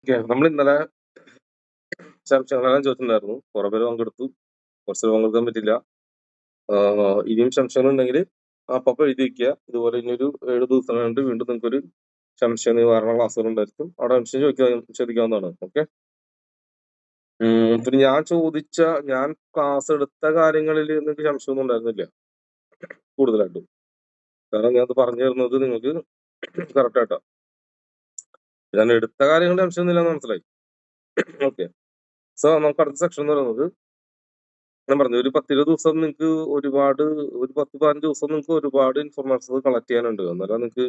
നമ്മൾ ഇന്നലെ സംശയങ്ങളെല്ലാം ചോദിച്ചിട്ടുണ്ടായിരുന്നു. കുറെ പേര് പങ്കെടുത്തു, കുറച്ച് പേര് പങ്കെടുക്കാൻ പറ്റില്ല. ഇനിയും സംശയങ്ങളുണ്ടെങ്കിൽ അപ്പൊ എഴുതി വെക്കുക. ഇതുപോലെ ഇനിയൊരു 7 ദിവസം കഴിഞ്ഞിട്ട് വീണ്ടും നിങ്ങൾക്കൊരു സംശയ നിവാരണ ക്ലാസ്സുകൾ ഉണ്ടായിരിക്കും. അവിടെ സംശയം ചോദിക്കാവുന്നതാണ്. ഓക്കെ. പിന്നെ ഞാൻ ക്ലാസ് എടുത്ത കാര്യങ്ങളിൽ നിങ്ങൾക്ക് സംശയമൊന്നും ഉണ്ടായിരുന്നില്ല കൂടുതലായിട്ടും. കാരണം ഞാൻ അത് പറഞ്ഞു തരുന്നത് നിങ്ങൾക്ക് കറക്റ്റ് ആയിട്ടാ. ഞാൻ എടുത്ത കാര്യങ്ങളുടെ സംശയമൊന്നുമില്ലെന്ന് മനസ്സിലായി. ഓക്കെ. സോ നമുക്ക് അടുത്ത സെക്ഷൻ എന്ന് പറയുന്നത്, ഞാൻ പറഞ്ഞു ഒരു 10-20 ദിവസം നിങ്ങൾക്ക് ഒരു 10-15 ദിവസം നിങ്ങൾക്ക് ഒരുപാട് ഇൻഫർമേഷൻസ് കളക്ട് ചെയ്യാനുണ്ട്. എന്നാലും നിങ്ങൾക്ക്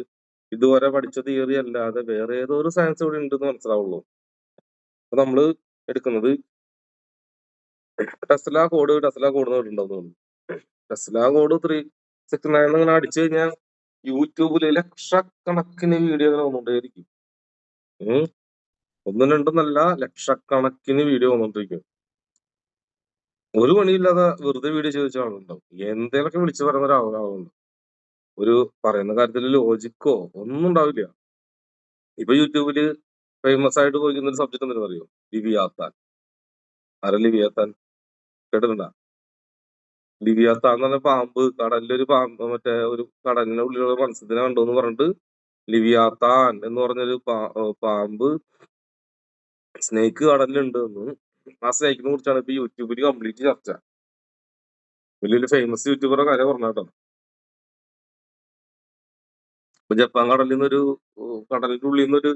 ഇതുവരെ പഠിച്ച തിയറി അല്ലാതെ വേറെ ഏതോ ഒരു സയൻസ് ഇവിടെ ഉണ്ടെന്ന് മനസ്സിലാവുള്ളൂ. അപ്പൊ നമ്മള് എടുക്കുന്നത് ടെസ്ല കോഡ് ഉണ്ടാവുന്നു. ടെസ്ല കോഡ് 369 ഇങ്ങനെ അടിച്ചു കഴിഞ്ഞാൽ യൂട്യൂബിൽ ലക്ഷക്കണക്കിന് വീഡിയോ വന്നുകൊണ്ടേയിരിക്കും. ഒന്നും രണ്ടൊന്നല്ല, ലക്ഷക്കണക്കിന് വീഡിയോ വന്നോണ്ടിരിക്കും. ഒരു പണിയില്ലാതെ വെറുതെ വീഡിയോ ചോദിച്ച ആളുണ്ടാവും. എന്തേലൊക്കെ വിളിച്ചു പറയുന്ന ഒരാളുണ്ട്. ഒരു പറയുന്ന കാര്യത്തിൽ ലോജിക്കോ ഒന്നും ഉണ്ടാവില്ല. ഇപ്പൊ യൂട്യൂബില് ഫേമസ് ആയിട്ട് പോയിരിക്കുന്ന ഒരു സബ്ജക്ട് എന്തെങ്കിലും അറിയോ? ലിവിയാത്താൻ. ആരാ ലിവിയാത്താൻ? കേട്ടിട്ടുണ്ടാ? ലിവിയാത്താൻ എന്ന് പറഞ്ഞ പാമ്പ്, കടലിലൊരു പാമ്പ്, മറ്റേ ഒരു കടലിന്റെ ഉള്ളിലുള്ള മത്സ്യത്തിനെ കണ്ടു പറഞ്ഞിട്ട് ലിവിയാത്താൻ എന്ന് പറഞ്ഞൊരു പാമ്പ്, സ്നേക്ക് കടലിലുണ്ട് എന്ന്. ആ സ്നേക്കിനെ കുറിച്ചാണ് ഇപ്പൊ യൂട്യൂബിൽ കംപ്ലീറ്റ് ചർച്ച. വലിയൊരു ഫേമസ് യൂട്യൂബറെ കാര്യം പറഞ്ഞാട്ടോ. ഇപ്പൊ ജപ്പാൻ കടലിൽ നിന്നൊരു കടലിന്റെ ഉള്ളിൽ നിന്നൊരു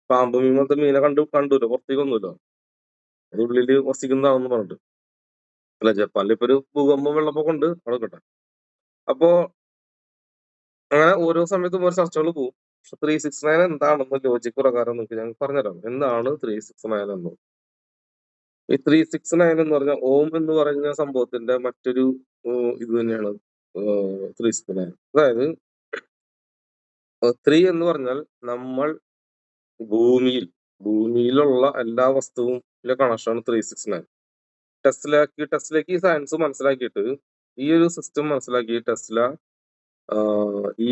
പാമ്പ് മീനെ കണ്ടുല്ലോ, പുറത്തേക്ക് വന്നല്ലോ. അത് ഉള്ളില് വസിക്കുന്നതാണെന്ന് പറഞ്ഞിട്ട്. അല്ല, ജപ്പാനിൽ ഇപ്പൊ ഒരു ഭൂകമ്പം വെള്ളപ്പൊക്കം ഉണ്ട്, അവിടെ കേട്ടെ. അപ്പോ അങ്ങനെ ഓരോ സമയത്തും ഓരോ ചർച്ചകൾ പോകും. 369 എന്താണെന്ന് ലോജിക് പ്രകാരം നിങ്ങൾക്ക് ഞാൻ പറഞ്ഞുതരാം. എന്താണ് 369 എന്ന്? ഈ 369 എന്ന് പറഞ്ഞാൽ ഓം എന്ന് പറഞ്ഞ സംഭവത്തിന്റെ മറ്റൊരു ഇത് തന്നെയാണ് 369. അതായത് 3 എന്ന് പറഞ്ഞാൽ നമ്മൾ ഭൂമിയിലുള്ള എല്ലാ വസ്തുവിലെ കണക്ഷനാണ് 369. ടെസ്ലയ്ക്ക് ഈ സയൻസ് മനസ്സിലാക്കിയിട്ട്, ഈ ഒരു സിസ്റ്റം മനസ്സിലാക്കി ടെസ്ല ഈ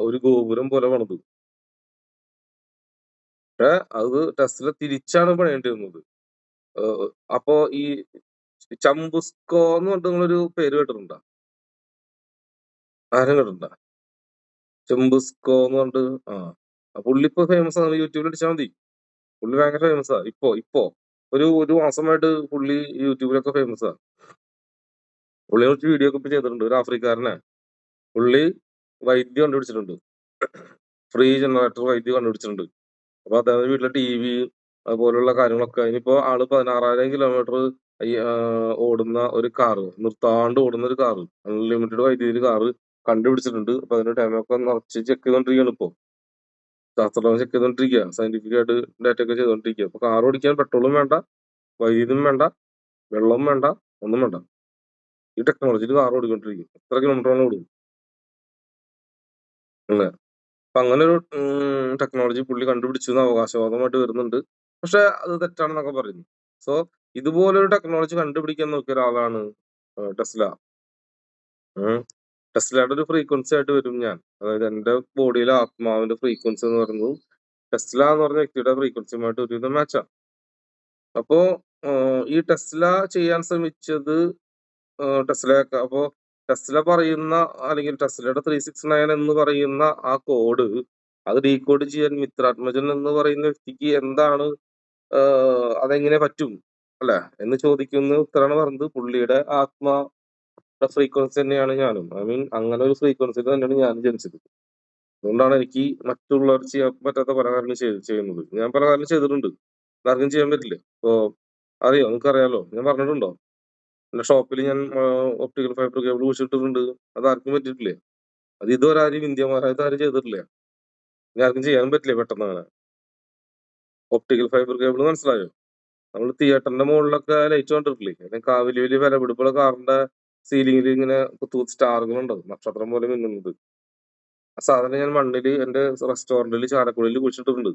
ഒരു ഗോപുരം പോലെ പണിതു. അത് ടെസ്ല തിരിച്ചാണ് പണിയേണ്ടി വന്നത്. അപ്പോ ഈ ചംബുസ്കോ എന്ന് പറഞ്ഞിട്ട് നിങ്ങളൊരു പേര് കേട്ടിട്ടുണ്ടോ? ആരും കേട്ടിട്ടുണ്ടോ? ചെമ്പുസ്കോ എന്ന് പറഞ്ഞിട്ട്. പുള്ളി ഇപ്പൊ ഫേമസ് ആണ്. യൂട്യൂബിൽ അടിച്ചാൽ മതി. പുള്ളി ഭയങ്കര ഫേമസാ. ഇപ്പൊ ഒരു മാസമായിട്ട് പുള്ളി യൂട്യൂബിലൊക്കെ ഫേമസാ. പുള്ളിയെ കുറിച്ച് വീഡിയോ ഒക്കെ ഇപ്പൊ ചെയ്തിട്ടുണ്ട്. ഒരു ആഫ്രിക്കാരനെ പുള്ളി വൈദ്യുതി കണ്ടുപിടിച്ചിട്ടുണ്ട്. ഫ്രീ ജനറേറ്റർ വൈദ്യുതി കണ്ടുപിടിച്ചിട്ടുണ്ട്. അപ്പൊ അദ്ദേഹത്തിന്റെ വീട്ടിലെ TV അതുപോലുള്ള കാര്യങ്ങളൊക്കെ. ഇനിയിപ്പോ ആള് 16,000 കിലോമീറ്റർ ഓടുന്ന ഒരു കാറ്, നിർത്താണ്ട് ഓടുന്ന ഒരു കാറ്, അൺലിമിറ്റഡ് വൈദ്യുതി കാറ് കണ്ടുപിടിച്ചിട്ടുണ്ട്. അപ്പൊ അതിന്റെ ടൈമൊക്കെ നിറച്ച് ചെക്ക് ചെയ്തോണ്ടിരിക്കുകയാണ് ഇപ്പൊ. ശാസ്ത്രജ്ഞർ ചെക്ക് ചെയ്തോണ്ടിരിക്കുക, സയന്റിഫിക് ആയിട്ട് ഡാറ്റ ഒക്കെ ചെയ്തോണ്ടിരിക്കുക. അപ്പൊ കാർ ഓടിക്കാൻ പെട്രോളും വേണ്ട, വൈദ്യുതിയും വേണ്ട, വെള്ളവും വേണ്ട, ഒന്നും വേണ്ട. ഈ ടെക്നോളജിയിൽ കാർ ഓടിക്കൊണ്ടിരിക്കും. എത്ര കിലോമീറ്ററാണ് ഓടും അല്ലേ? അപ്പൊ അങ്ങനെ ഒരു ടെക്നോളജി പുള്ളി കണ്ടുപിടിച്ചു എന്ന് അവകാശവാദമായിട്ട് വരുന്നുണ്ട്. പക്ഷെ അത് തെറ്റാണെന്നൊക്കെ പറയുന്നു. സോ ഇതുപോലൊരു ടെക്നോളജി കണ്ടുപിടിക്കാൻ നോക്കിയ ഒരാളാണ് ടെസ്ല. ടെസ്ലയുടെ ഒരു ഫ്രീക്വൻസി ആയിട്ട് വരും ഞാൻ. അതായത് എന്റെ ബോഡിയിലെ ആത്മാവിന്റെ ഫ്രീക്വൻസി എന്ന് പറയുന്നത് ടെസ്ല എന്ന് പറഞ്ഞ വ്യക്തിയുടെ ഫ്രീക്വൻസിയുമായിട്ട് ഒരുവിധം മാച്ചാ. അപ്പോ ഈ ടെസ്ല ചെയ്യാൻ ശ്രമിച്ചത് അപ്പോ ടെസ്ല പറയുന്ന, അല്ലെങ്കിൽ ടെസ്ലയുടെ 369 എന്ന് പറയുന്ന ആ കോഡ്, അത് ഡീകോഡ് ചെയ്യാൻ മിത്രാത്മജൻ എന്ന് പറയുന്ന വ്യക്തിക്ക് എന്താണ്, അതെങ്ങനെ പറ്റും അല്ലെ എന്ന് ചോദിക്കുന്ന ഉത്തരമാണ് പറഞ്ഞത്. പുള്ളിയുടെ ഫ്രീക്വൻസി തന്നെയാണ് ഞാനും. അങ്ങനെ ഒരു ഫ്രീക്വൻസിയിൽ തന്നെയാണ് ഞാൻ ജനിച്ചത്. അതുകൊണ്ടാണ് എനിക്ക് മറ്റുള്ളവർ ചെയ്യാൻ പറ്റാത്ത പല കാര്യങ്ങളും ചെയ്യുന്നത്. ഞാൻ പല കാര്യം ചെയ്തിട്ടുണ്ട്, ആർക്കും ചെയ്യാൻ പറ്റില്ല. ഇപ്പോ അറിയോ, നിങ്ങൾക്ക് അറിയാലോ, ഞാൻ പറഞ്ഞിട്ടുണ്ടോ? എന്റെ ഷോപ്പിൽ ഞാൻ ഒപ്റ്റിക്കൽ ഫൈബർ കേബിൾ കുഴിച്ചിട്ടിട്ടുണ്ട്. അത് ആർക്കും പറ്റിയിട്ടില്ല. അത് ഇതുവരെ ആരും ഇന്ത്യമാരായിട്ട് ആരും ചെയ്തിട്ടില്ല. ഇനി ആർക്കും ചെയ്യാൻ പറ്റില്ല പെട്ടെന്ന് അങ്ങനെ. ഒപ്റ്റിക്കൽ ഫൈബർ കേബിൾ മനസ്സിലായോ? നമ്മൾ തിയേറ്ററിന്റെ മുകളിലൊക്കെ ലൈറ്റ് കണ്ടിട്ടില്ലേ? വലിയ വലിയ വിലപിടിപ്പുള്ള കാറിന്റെ സീലിംഗിൽ ഇങ്ങനെ സ്റ്റാറുകളുണ്ടാവും, നക്ഷത്രം പോലെ മിന്നുന്നത്. ആ സാധനം ഞാൻ മണ്ണില് എന്റെ റെസ്റ്റോറന്റിൽ ചാരക്കുഴിയിൽ കുഴിച്ചിട്ടിട്ടുണ്ട്.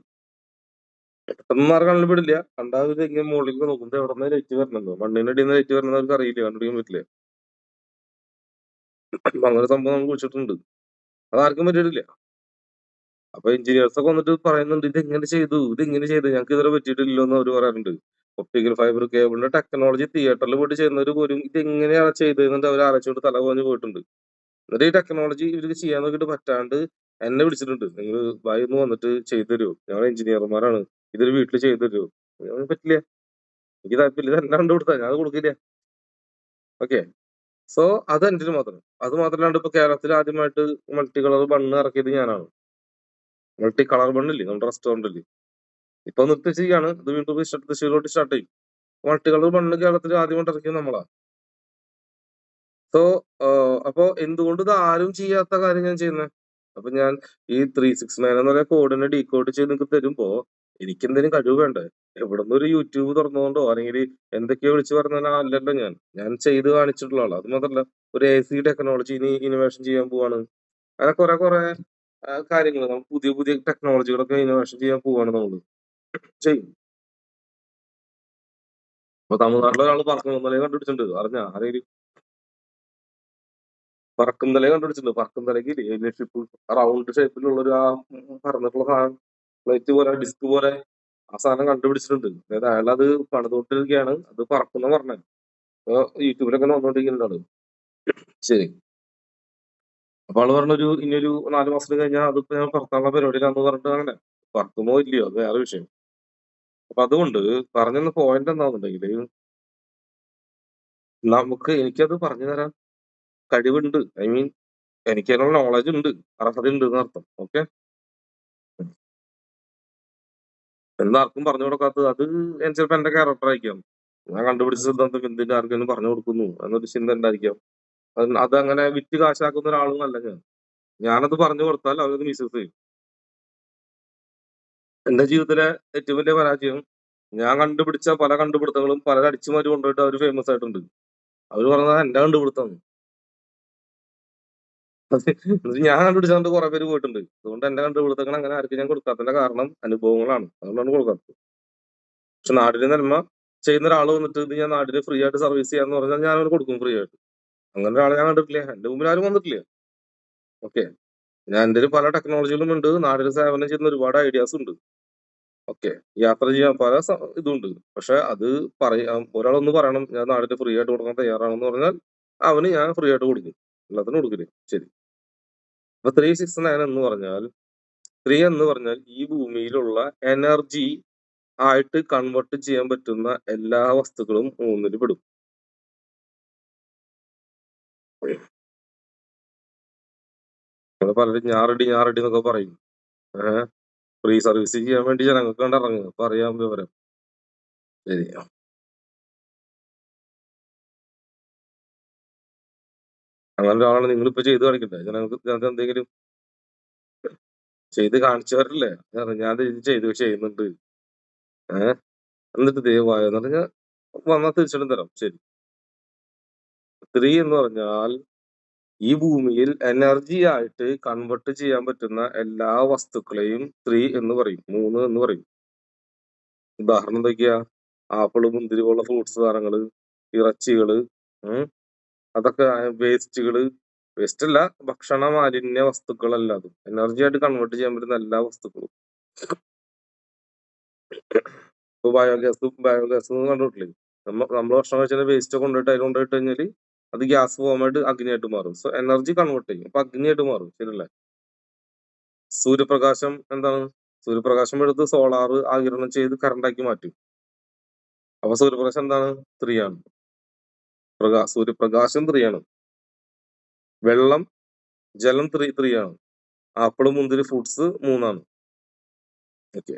പെട്ടെന്ന് ആരും കണ്ണിൽ പെടില്ല. കണ്ടാൽ ഇങ്ങനെ മുകളിലേക്ക് നോക്കുമ്പോൾ എവിടെ നിന്ന് ലൈറ്റ് വരണല്ലോ, മണ്ണിന്റെ അടിയിൽ നിന്ന് ലൈറ്റ് വരണത് അവർക്ക് അറിയില്ല, കണ്ടുപിടിക്കാൻ പറ്റില്ല. അങ്ങനെ സംഭവം നമ്മൾ കുഴിച്ചിട്ടുണ്ട്. അതാർക്കും പറ്റിയിട്ടില്ല. അപ്പൊ എഞ്ചിനീയേഴ്സ് ഒക്കെ വന്നിട്ട് പറയുന്നുണ്ട് ഇത് എങ്ങനെ ചെയ്തു ഞങ്ങൾക്ക് ഇതുവരെ പറ്റിയിട്ടില്ലല്ലോ എന്ന് അവർ പറയാറുണ്ട്. ഒപ്റ്റിക്കൽ ഫൈബർ കേബിളിന്റെ ടെക്നോളജി തിയേറ്ററിൽ പോയിട്ട് ചെയ്യുന്നവർ പോലും ഇത് എങ്ങനെയാണ് ചെയ്തതെന്ന് അവർ ആലോചിച്ചിട്ട് തല പോഞ്ഞ് പോയിട്ടുണ്ട്. എന്നിട്ട് ഈ ടെക്നോളജി ഇവർക്ക് ചെയ്യാൻ നോക്കിയിട്ട് പറ്റാണ്ട് എന്നെ വിളിച്ചിട്ടുണ്ട്. നിങ്ങൾ ഒന്ന് വന്നിട്ട് ചെയ്തു തരുമോ, ഞങ്ങൾ എഞ്ചിനീയർമാരാണ്, ഇതൊരു വീട്ടിൽ ചെയ്തു തരുമോ? ഞാൻ പറ്റില്ല, എനിക്ക് താല്പര്യം, ഇത് എന്നെ കണ്ടുകൊടുത്താ ഞാൻ അത് കൊടുക്കില്ല. ഓക്കെ, സോ അത് എൻ്റെ മാത്രം. അത് മാത്രമല്ലാണ്ട് ഇപ്പൊ കേരളത്തിൽ ആദ്യമായിട്ട് മൾട്ടി കളർ ബണ്ണ് ഇറക്കിയത് ഞാനാണ്. മൾട്ടി കളർ ബണ്ണില്ലേ നമ്മുടെ റെസ്റ്റോറന്റിൽ, ഇപ്പൊ നിർത്തിച്ചിരിക്കുകയാണ്. ഇത് വീണ്ടും തൃശ്ശൂരോട്ട് സ്റ്റാർട്ട് ചെയ്യും. മൾട്ടി കളർ ബണ്ണ് കേരളത്തിൽ ആദ്യമായിട്ട് ഇറക്കിയത് നമ്മളാ. സോ അപ്പൊ എന്തുകൊണ്ട് ഇത് ആരും ചെയ്യാത്ത കാര്യം ഞാൻ ചെയ്യുന്നത്? അപ്പൊ ഞാൻ ഈ 369 എന്ന് പറയുന്ന കോഡിനെ ഡീകോഡ് ചെയ്ത് നിങ്ങൾക്ക് തരുമ്പോ എനിക്ക് എന്തെങ്കിലും കഴിവ് വേണ്ടേ? എവിടുന്ന് ഒരു യൂട്യൂബ് തുറന്നുകൊണ്ടോ അല്ലെങ്കിൽ എന്തൊക്കെയോ വിളിച്ചു പറഞ്ഞാൽ അല്ലല്ലോ ഞാൻ ചെയ്ത് കാണിച്ചിട്ടുള്ള ആളാ. അത് മാത്രമല്ല, ഒരു AC ടെക്നോളജി ഇനി ഇന്നോവേഷൻ ചെയ്യാൻ പോവാണ്. അങ്ങനെ കുറെ കാര്യങ്ങൾ നമ്മൾ പുതിയ പുതിയ ടെക്നോളജികളൊക്കെ ഇന്നോവേഷൻ ചെയ്യാൻ പോവാണ് നമ്മള്, ചെയ്യും. അപ്പൊ തമിഴ്നാട്ടിലെ ഒരാൾ പറക്കുന്നതലയെ കണ്ടുപിടിച്ചിട്ടുണ്ട്, അറിഞ്ഞ ആരെങ്കിലും? പറക്കുംതലയെ കണ്ടുപിടിച്ചിട്ടുണ്ട്. പറക്കുംതലയ്ക്ക് ഏലിയൻ ഷിപ്പ് റൗണ്ട് ഷേപ്പിലുള്ള ഒരു പറഞ്ഞിട്ടുള്ള സാധനം, പ്ലേറ്റ് പോലെ ഡിസ്ക് പോലെ ആ സാധനം കണ്ടുപിടിച്ചിട്ടുണ്ട്. അതായത് അയാൾ അത് പണിതുകൊണ്ടിരിക്കുകയാണ്, അത് പറക്കുന്ന പറഞ്ഞത്. അപ്പൊ യൂട്യൂബിലൊക്കെ വന്നോണ്ടിരിക്കുന്നുണ്ട് ആള്. ശരി, അപ്പൊ ആള് പറഞ്ഞൊരു ഇനിയൊരു 4 മാസം കഴിഞ്ഞാൽ അതിപ്പോ ഞാൻ പറത്താനുള്ള പരിപാടിയിലാന്ന് പറഞ്ഞിട്ട് അങ്ങനെ പറക്കുമോ ഇല്ലയോ അത് വേറെ വിഷയം. അപ്പൊ അതുകൊണ്ട് പറഞ്ഞെന്ന പോയിന്റ് എന്താണെന്നുണ്ടെങ്കിൽ എനിക്കത് പറഞ്ഞു തരാൻ കഴിവുണ്ട്. ഐ മീൻ എനിക്ക് അതിനുള്ള നോളജ് ഉണ്ട്, അർഹത ഉണ്ട് എന്നർത്ഥം. ഓക്കെ, എന്താർക്കും പറഞ്ഞു കൊടുക്കാത്തത് അത് ചിലപ്പോ എന്റെ ക്യാരക്ടർ ആയിരിക്കാം. ഞാൻ കണ്ടുപിടിച്ച സിദ്ധാന്തം എന്തിന്റെ ആർക്കെങ്കിലും പറഞ്ഞു കൊടുക്കുന്നു എന്നൊരു ചിന്ത ഉണ്ടായിരിക്കാം. അത് അങ്ങനെ വിറ്റ് കാശാക്കുന്ന ഒരാളും അല്ല ഞാനത് പറഞ്ഞു കൊടുത്താൽ അവരത് മിസ്യൂസ് ചെയ്യും. എന്റെ ജീവിതത്തിലെ ഏറ്റവും വലിയ പരാജയം, ഞാൻ കണ്ടുപിടിച്ച പല കണ്ടുപിടുത്തങ്ങളും പലരും അടിച്ചുമാറ്റി കൊണ്ടുപോയിട്ട് അവർ ഫേമസ് ആയിട്ടുണ്ട്. അവര് പറഞ്ഞത് എന്റെ കണ്ടുപിടുത്തം. ഞാൻ കണ്ടുപിടിച്ചുകൊണ്ട് കുറെ പേര് പോയിട്ടുണ്ട്. അതുകൊണ്ട് എന്റെ കണ്ടുപിടുത്തങ്ങൾ അങ്ങനെ ആർക്കും ഞാൻ കൊടുക്കാത്തതിന്റെ കാരണം അനുഭവങ്ങളാണ്, അതുകൊണ്ടാണ് കൊടുക്കാത്തത്. പക്ഷെ നാടിന് നന്മ ചെയ്യുന്ന ഒരാൾ വന്നിട്ട് ഇത് ഞാൻ നാടിന് ഫ്രീ ആയിട്ട് സർവീസ് ചെയ്യാന്ന് പറഞ്ഞാൽ ഞാൻ അവന് കൊടുക്കും ഫ്രീ ആയിട്ട്. അങ്ങനെ ഒരാളെ ഞാൻ കണ്ടിട്ടില്ല, എന്റെ മുമ്പിൽ ആരും വന്നിട്ടില്ല. ഓക്കെ, ഞാൻ എന്റെ പല ടെക്നോളജികളും ഉണ്ട്, നാടിന് സേവനം ചെയ്യുന്ന ഒരുപാട് ഐഡിയാസ് ഉണ്ട്. ഓക്കെ, യാത്ര ചെയ്യാൻ പല ഇതുണ്ട്. പക്ഷെ അത് പറയാം, ഒരാളൊന്ന് പറയണം ഞാൻ നാടിന് ഫ്രീ ആയിട്ട് കൊടുക്കാൻ തയ്യാറാണെന്ന് പറഞ്ഞാൽ അവന് ഞാൻ ഫ്രീ ആയിട്ട് കൊടുക്കും, എല്ലാത്തിനും കൊടുക്കില്ലേ. ശരി, അപ്പൊ 369 എന്ന് പറഞ്ഞാൽ ഈ ഭൂമിയിലുള്ള എനർജി ആയിട്ട് കൺവേർട്ട് ചെയ്യാൻ പറ്റുന്ന എല്ലാ വസ്തുക്കളും മൂന്നിൽ പെടും. പലരും ഞാറടി എന്നൊക്കെ പറയും. ഫ്രീ സർവീസ് ചെയ്യാൻ വേണ്ടി ജനങ്ങൾക്ക് കണ്ടിറങ്ങുക, അപ്പൊ അറിയാൻ വിവരം. ശരി, അങ്ങനെ ഒരാളാണ് നിങ്ങളിപ്പോ ചെയ്ത് കാണിക്കണ്ടേ? ജനങ്ങൾക്ക് എന്തെങ്കിലും ചെയ്ത് കാണിച്ചവരല്ലേ? ഞാൻ ഇത് ചെയ്യുന്നുണ്ട്. എന്നിട്ട് ദയവായോ എന്ന് പറഞ്ഞാൽ വന്നാൽ തീർച്ചയായിട്ടും തരാം. ശരി, 3 എന്ന് പറഞ്ഞാൽ ഈ ഭൂമിയിൽ എനർജി ആയിട്ട് കൺവേർട്ട് ചെയ്യാൻ പറ്റുന്ന എല്ലാ വസ്തുക്കളെയും 3 എന്ന് പറയും, 3 എന്ന് പറയും. ഉദാഹരണം എന്തൊക്കെയാ? ആപ്പിള്, മുന്തിരി പോലുള്ള ഫ്രൂട്ട്സ് സാധനങ്ങള്, ഇറച്ചികള്, അതൊക്കെ വേസ്റ്റ് അല്ല, ഭക്ഷണ മാലിന്യ വസ്തുക്കളല്ലാതും എനർജി ആയിട്ട് കൺവേർട്ട് ചെയ്യാൻ പറ്റുന്ന എല്ലാ വസ്തുക്കളും. ഇപ്പൊ ബയോഗ്യാസ് കണ്ടിട്ടില്ലേ? നമ്മൾ ഭക്ഷണം കഴിച്ചാൽ വേസ്റ്റ് കൊണ്ടുപോയിട്ട് അതിൽ കൊണ്ടുപോയിട്ട് കഴിഞ്ഞാല് അത് ഗ്യാസ് ഫോമായിട്ട് അഗ്നിയായിട്ട് മാറും. സോ എനർജി കൺവേർട്ട് ചെയ്യും, അപ്പൊ അഗ്നിയായിട്ട് മാറും. ശരിയല്ലേ? സൂര്യപ്രകാശം എന്താണ്? സൂര്യപ്രകാശം എടുത്ത് സോളാർ ആഗിരണം ചെയ്ത് കറണ്ടാക്കി മാറ്റും. അപ്പൊ സൂര്യപ്രകാശം എന്താണ്? 3 ആണ്. സൂര്യപ്രകാശം 3 ആണ്. വെള്ളം, ജലം 3 ആണ്. ആപ്പിള്, മുന്തിരി, ഫ്രൂട്ട്സ് 3 ആണ്. ഓക്കെ,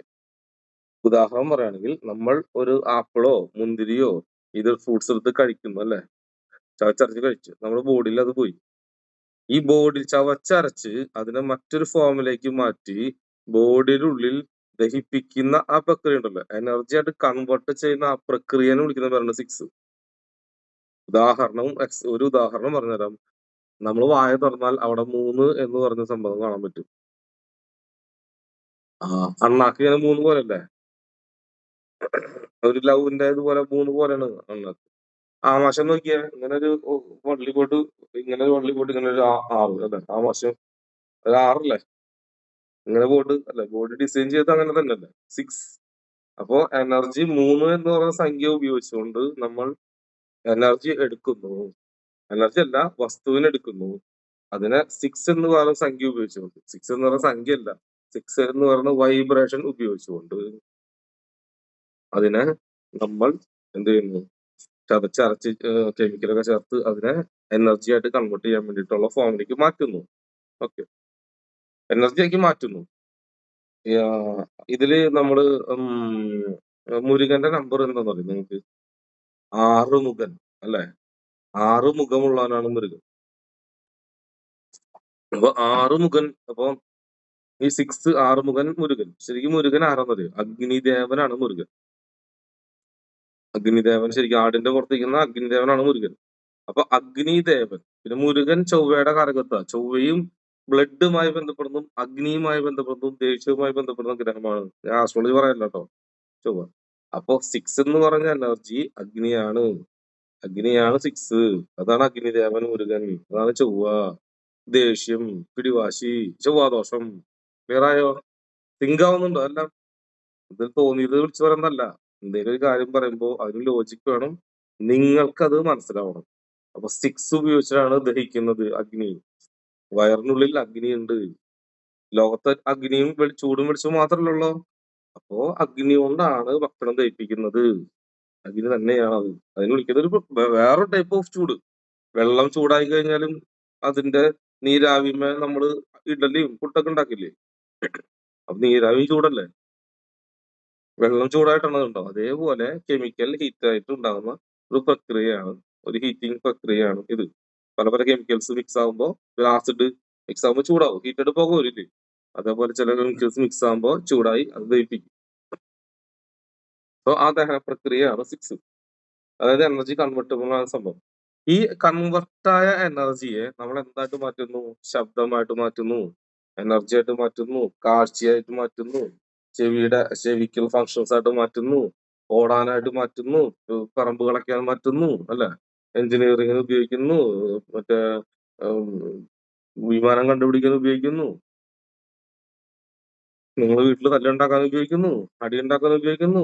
ഉദാഹരണം പറയുകയാണെങ്കിൽ നമ്മൾ ഒരു ആപ്പിളോ മുന്തിരിയോ ഇത് ഫ്രൂട്ട്സ് എടുത്ത് കഴിക്കുന്നു അല്ലെ, ചവച്ചരച്ച് കഴിച്ചു, നമ്മുടെ ബോഡിയിൽ അത് പോയി. ഈ ബോഡി ചവച്ചരച്ച് അതിനെ മറ്റൊരു ഫോമിലേക്ക് മാറ്റി ബോഡിയുടെ ഉള്ളിൽ ദഹിപ്പിക്കുന്ന ആ പ്രക്രിയ ഉണ്ടല്ലോ, എനർജി ആയിട്ട് കൺവേർട്ട് ചെയ്യുന്ന ആ പ്രക്രിയനെ വിളിക്കുന്ന പേരാണ് 6. ഒരു ഉദാഹരണം പറഞ്ഞുതരാം. നമ്മൾ വായ തുറന്നാൽ അവിടെ 3 എന്ന് പറഞ്ഞ സംഭവം കാണാൻ പറ്റും. അണ്ണാക്ക് ഇങ്ങനെ 3 പോലല്ലേ? ഒരു ലവിന്റെ ഇതുപോലെ 3 പോലെയാണ് അണ്ണാക്ക്. ആമാശം നോക്കിയാ ഇങ്ങനെ ഒരു വള്ളി പോയിട്ട് ഇങ്ങനെ ഒരു വള്ളി പോയിട്ട് ഇങ്ങനെ ഒരു 6 അല്ലെ? ആമാശം ഒരു 6 അല്ലേ? ഇങ്ങനെ ബോർഡ് ഡിസൈൻ ചെയ്ത് അങ്ങനെ തന്നെയല്ലേ 6. അപ്പോ എനർജി 3 എന്ന് പറയുന്ന സംഖ്യ ഉപയോഗിച്ചുകൊണ്ട് നമ്മൾ എനർജി എടുക്കുന്നു. എനർജി അല്ല, വസ്തുവിനെ എടുക്കുന്നു. അതിനെ 6 എന്ന് പറയുന്ന സംഖ്യ ഉപയോഗിച്ചുകൊണ്ട്, 6 എന്ന് പറയുന്ന സംഖ്യ അല്ല, 6 എന്ന് പറയുന്ന വൈബ്രേഷൻ ഉപയോഗിച്ചുകൊണ്ട് അതിനെ നമ്മൾ എന്ത് ചെയ്യുന്നു? ചതച്ചരച്ച് കെമിക്കലൊക്കെ ചേർത്ത് അതിനെ എനർജി ആയിട്ട് കൺവേർട്ട് ചെയ്യാൻ വേണ്ടിയിട്ടുള്ള ഫോമിലേക്ക് മാറ്റുന്നു. ഓക്കെ, എനർജി ആക്കി മാറ്റുന്നു. ഇതില് നമ്മള് മുരുകന്റെ നമ്പർ എന്താന്ന് പറയും നിങ്ങൾക്ക്? 6 മുഖൻ അല്ലെ? 6 മുഖമുള്ളവനാണ് മുരുകൻ. അപ്പൊ 6 മുഖൻ, അപ്പൊ ഈ 6 6 മുഖൻ മുരുകൻ. ശരിക്കും മുരുകൻ ആരാന്നറിയോ? അഗ്നിദേവനാണ് മുരുകൻ. അഗ്നിദേവൻ ശരിക്കും ആടിന്റെ പുറത്തിരിക്കുന്ന അഗ്നിദേവനാണ് മുരുകൻ. അപ്പൊ അഗ്നിദേവൻ, പിന്നെ മുരുകൻ ചൊവ്വയുടെ കാരകത്വ. ചൊവ്വയും ബ്ലഡുമായി ബന്ധപ്പെടുന്നതും അഗ്നിയുമായി ബന്ധപ്പെടുന്നതും ദേഷ്യവുമായി ബന്ധപ്പെടുന്ന ഗ്രഹമാണ്. ഞാൻ ആസ്ട്രോളജി പറയല്ല കേട്ടോ, ചൊവ്വ. അപ്പൊ 6 എന്ന് പറഞ്ഞ എനർജി അഗ്നിയാണ്. അഗ്നിയാണ് 6. അതാണ് അഗ്നിദേവൻ മുരുകൻ. അതാണ് ചൊവ്വ. ദേഷ്യം, പിടിവാശി, ചൊവ്വാദോഷം. ക്ലിയർ ആയോ? തിങ്ക് ആവുന്നുണ്ടോ? എല്ലാം ഇതിൽ തോന്നിയത് വിളിച്ചു പറയുന്നതല്ല. എന്തെങ്കിലും ഒരു കാര്യം പറയുമ്പോൾ അതിന് ലോജിക്ക് വേണം, നിങ്ങൾക്കത് മനസ്സിലാവണം. അപ്പൊ 6 ഉപയോഗിച്ചാണ് ദഹിക്കുന്നത് അഗ്നി. വയറിനുള്ളിൽ അഗ്നിയുണ്ട്. ലോകത്ത് അഗ്നിയും ചൂടും വെളിച്ചവും മാത്രമല്ലല്ലോ. അപ്പോ അഗ്നി കൊണ്ടാണ് ഭക്ഷണം ദഹിപ്പിക്കുന്നത്. അഗ്നി തന്നെയാണ് അത്. അതിന് വിളിക്കുന്നത് വേറൊരു ടൈപ്പ് ഓഫ് ചൂട്. വെള്ളം ചൂടായി കഴിഞ്ഞാലും അതിന്റെ നീരാവിമേ നമ്മള് ഇഡലിയും പുട്ടൊക്കെ ഉണ്ടാക്കില്ലേ? അപ്പൊ നീരാവി ചൂടല്ലേ? വെള്ളം ചൂടായിട്ടാണ് ഉണ്ടാവും. അതേപോലെ കെമിക്കൽ ഹീറ്റ് ആയിട്ട് ഉണ്ടാകുന്ന ഒരു പ്രക്രിയയാണ്, ഒരു ഹീറ്റിംഗ് പ്രക്രിയയാണ് ഇത്. പല പല കെമിക്കൽസ് മിക്സ് ആകുമ്പോൾ, ആസിഡ് മിക്സ് ആകുമ്പോൾ ചൂടാവും, ഹീറ്റഡ് പുക വരില്ലേ? അതേപോലെ ചില കെമിക്കൽസ് മിക്സ് ആകുമ്പോൾ ചൂടായി അത് ദഹിപ്പിക്കും. അപ്പൊ ആ ദഹന പ്രക്രിയയാണ് 6. അതായത് എനർജി കൺവെർട്ടബിൾ ആണ് സംഭവം. ഈ കൺവെർട്ടായ എനർജിയെ നമ്മൾ എന്തായിട്ട് മാറ്റുന്നു? ശബ്ദമായിട്ട് മാറ്റുന്നു, എനർജി ആയിട്ട് മാറ്റുന്നു, കാഴ്ചയായിട്ട് മാറ്റുന്നു, ചെവിക്കൽ ഫങ്ഷൻസ് ആയിട്ട് മാറ്റുന്നു, ഓടാനായിട്ട് മാറ്റുന്നു, പറമ്പ് കളയ്ക്കാൻ മാറ്റുന്നു, അല്ലെ? എഞ്ചിനീയറിംഗിന് ഉപയോഗിക്കുന്നു, മറ്റേ വിമാനം കണ്ടുപിടിക്കാൻ ഉപയോഗിക്കുന്നു, നിങ്ങൾ വീട്ടിൽ തല്ലുണ്ടാക്കാൻ ഉപയോഗിക്കുന്നു, അടിയുണ്ടാക്കാൻ ഉപയോഗിക്കുന്നു,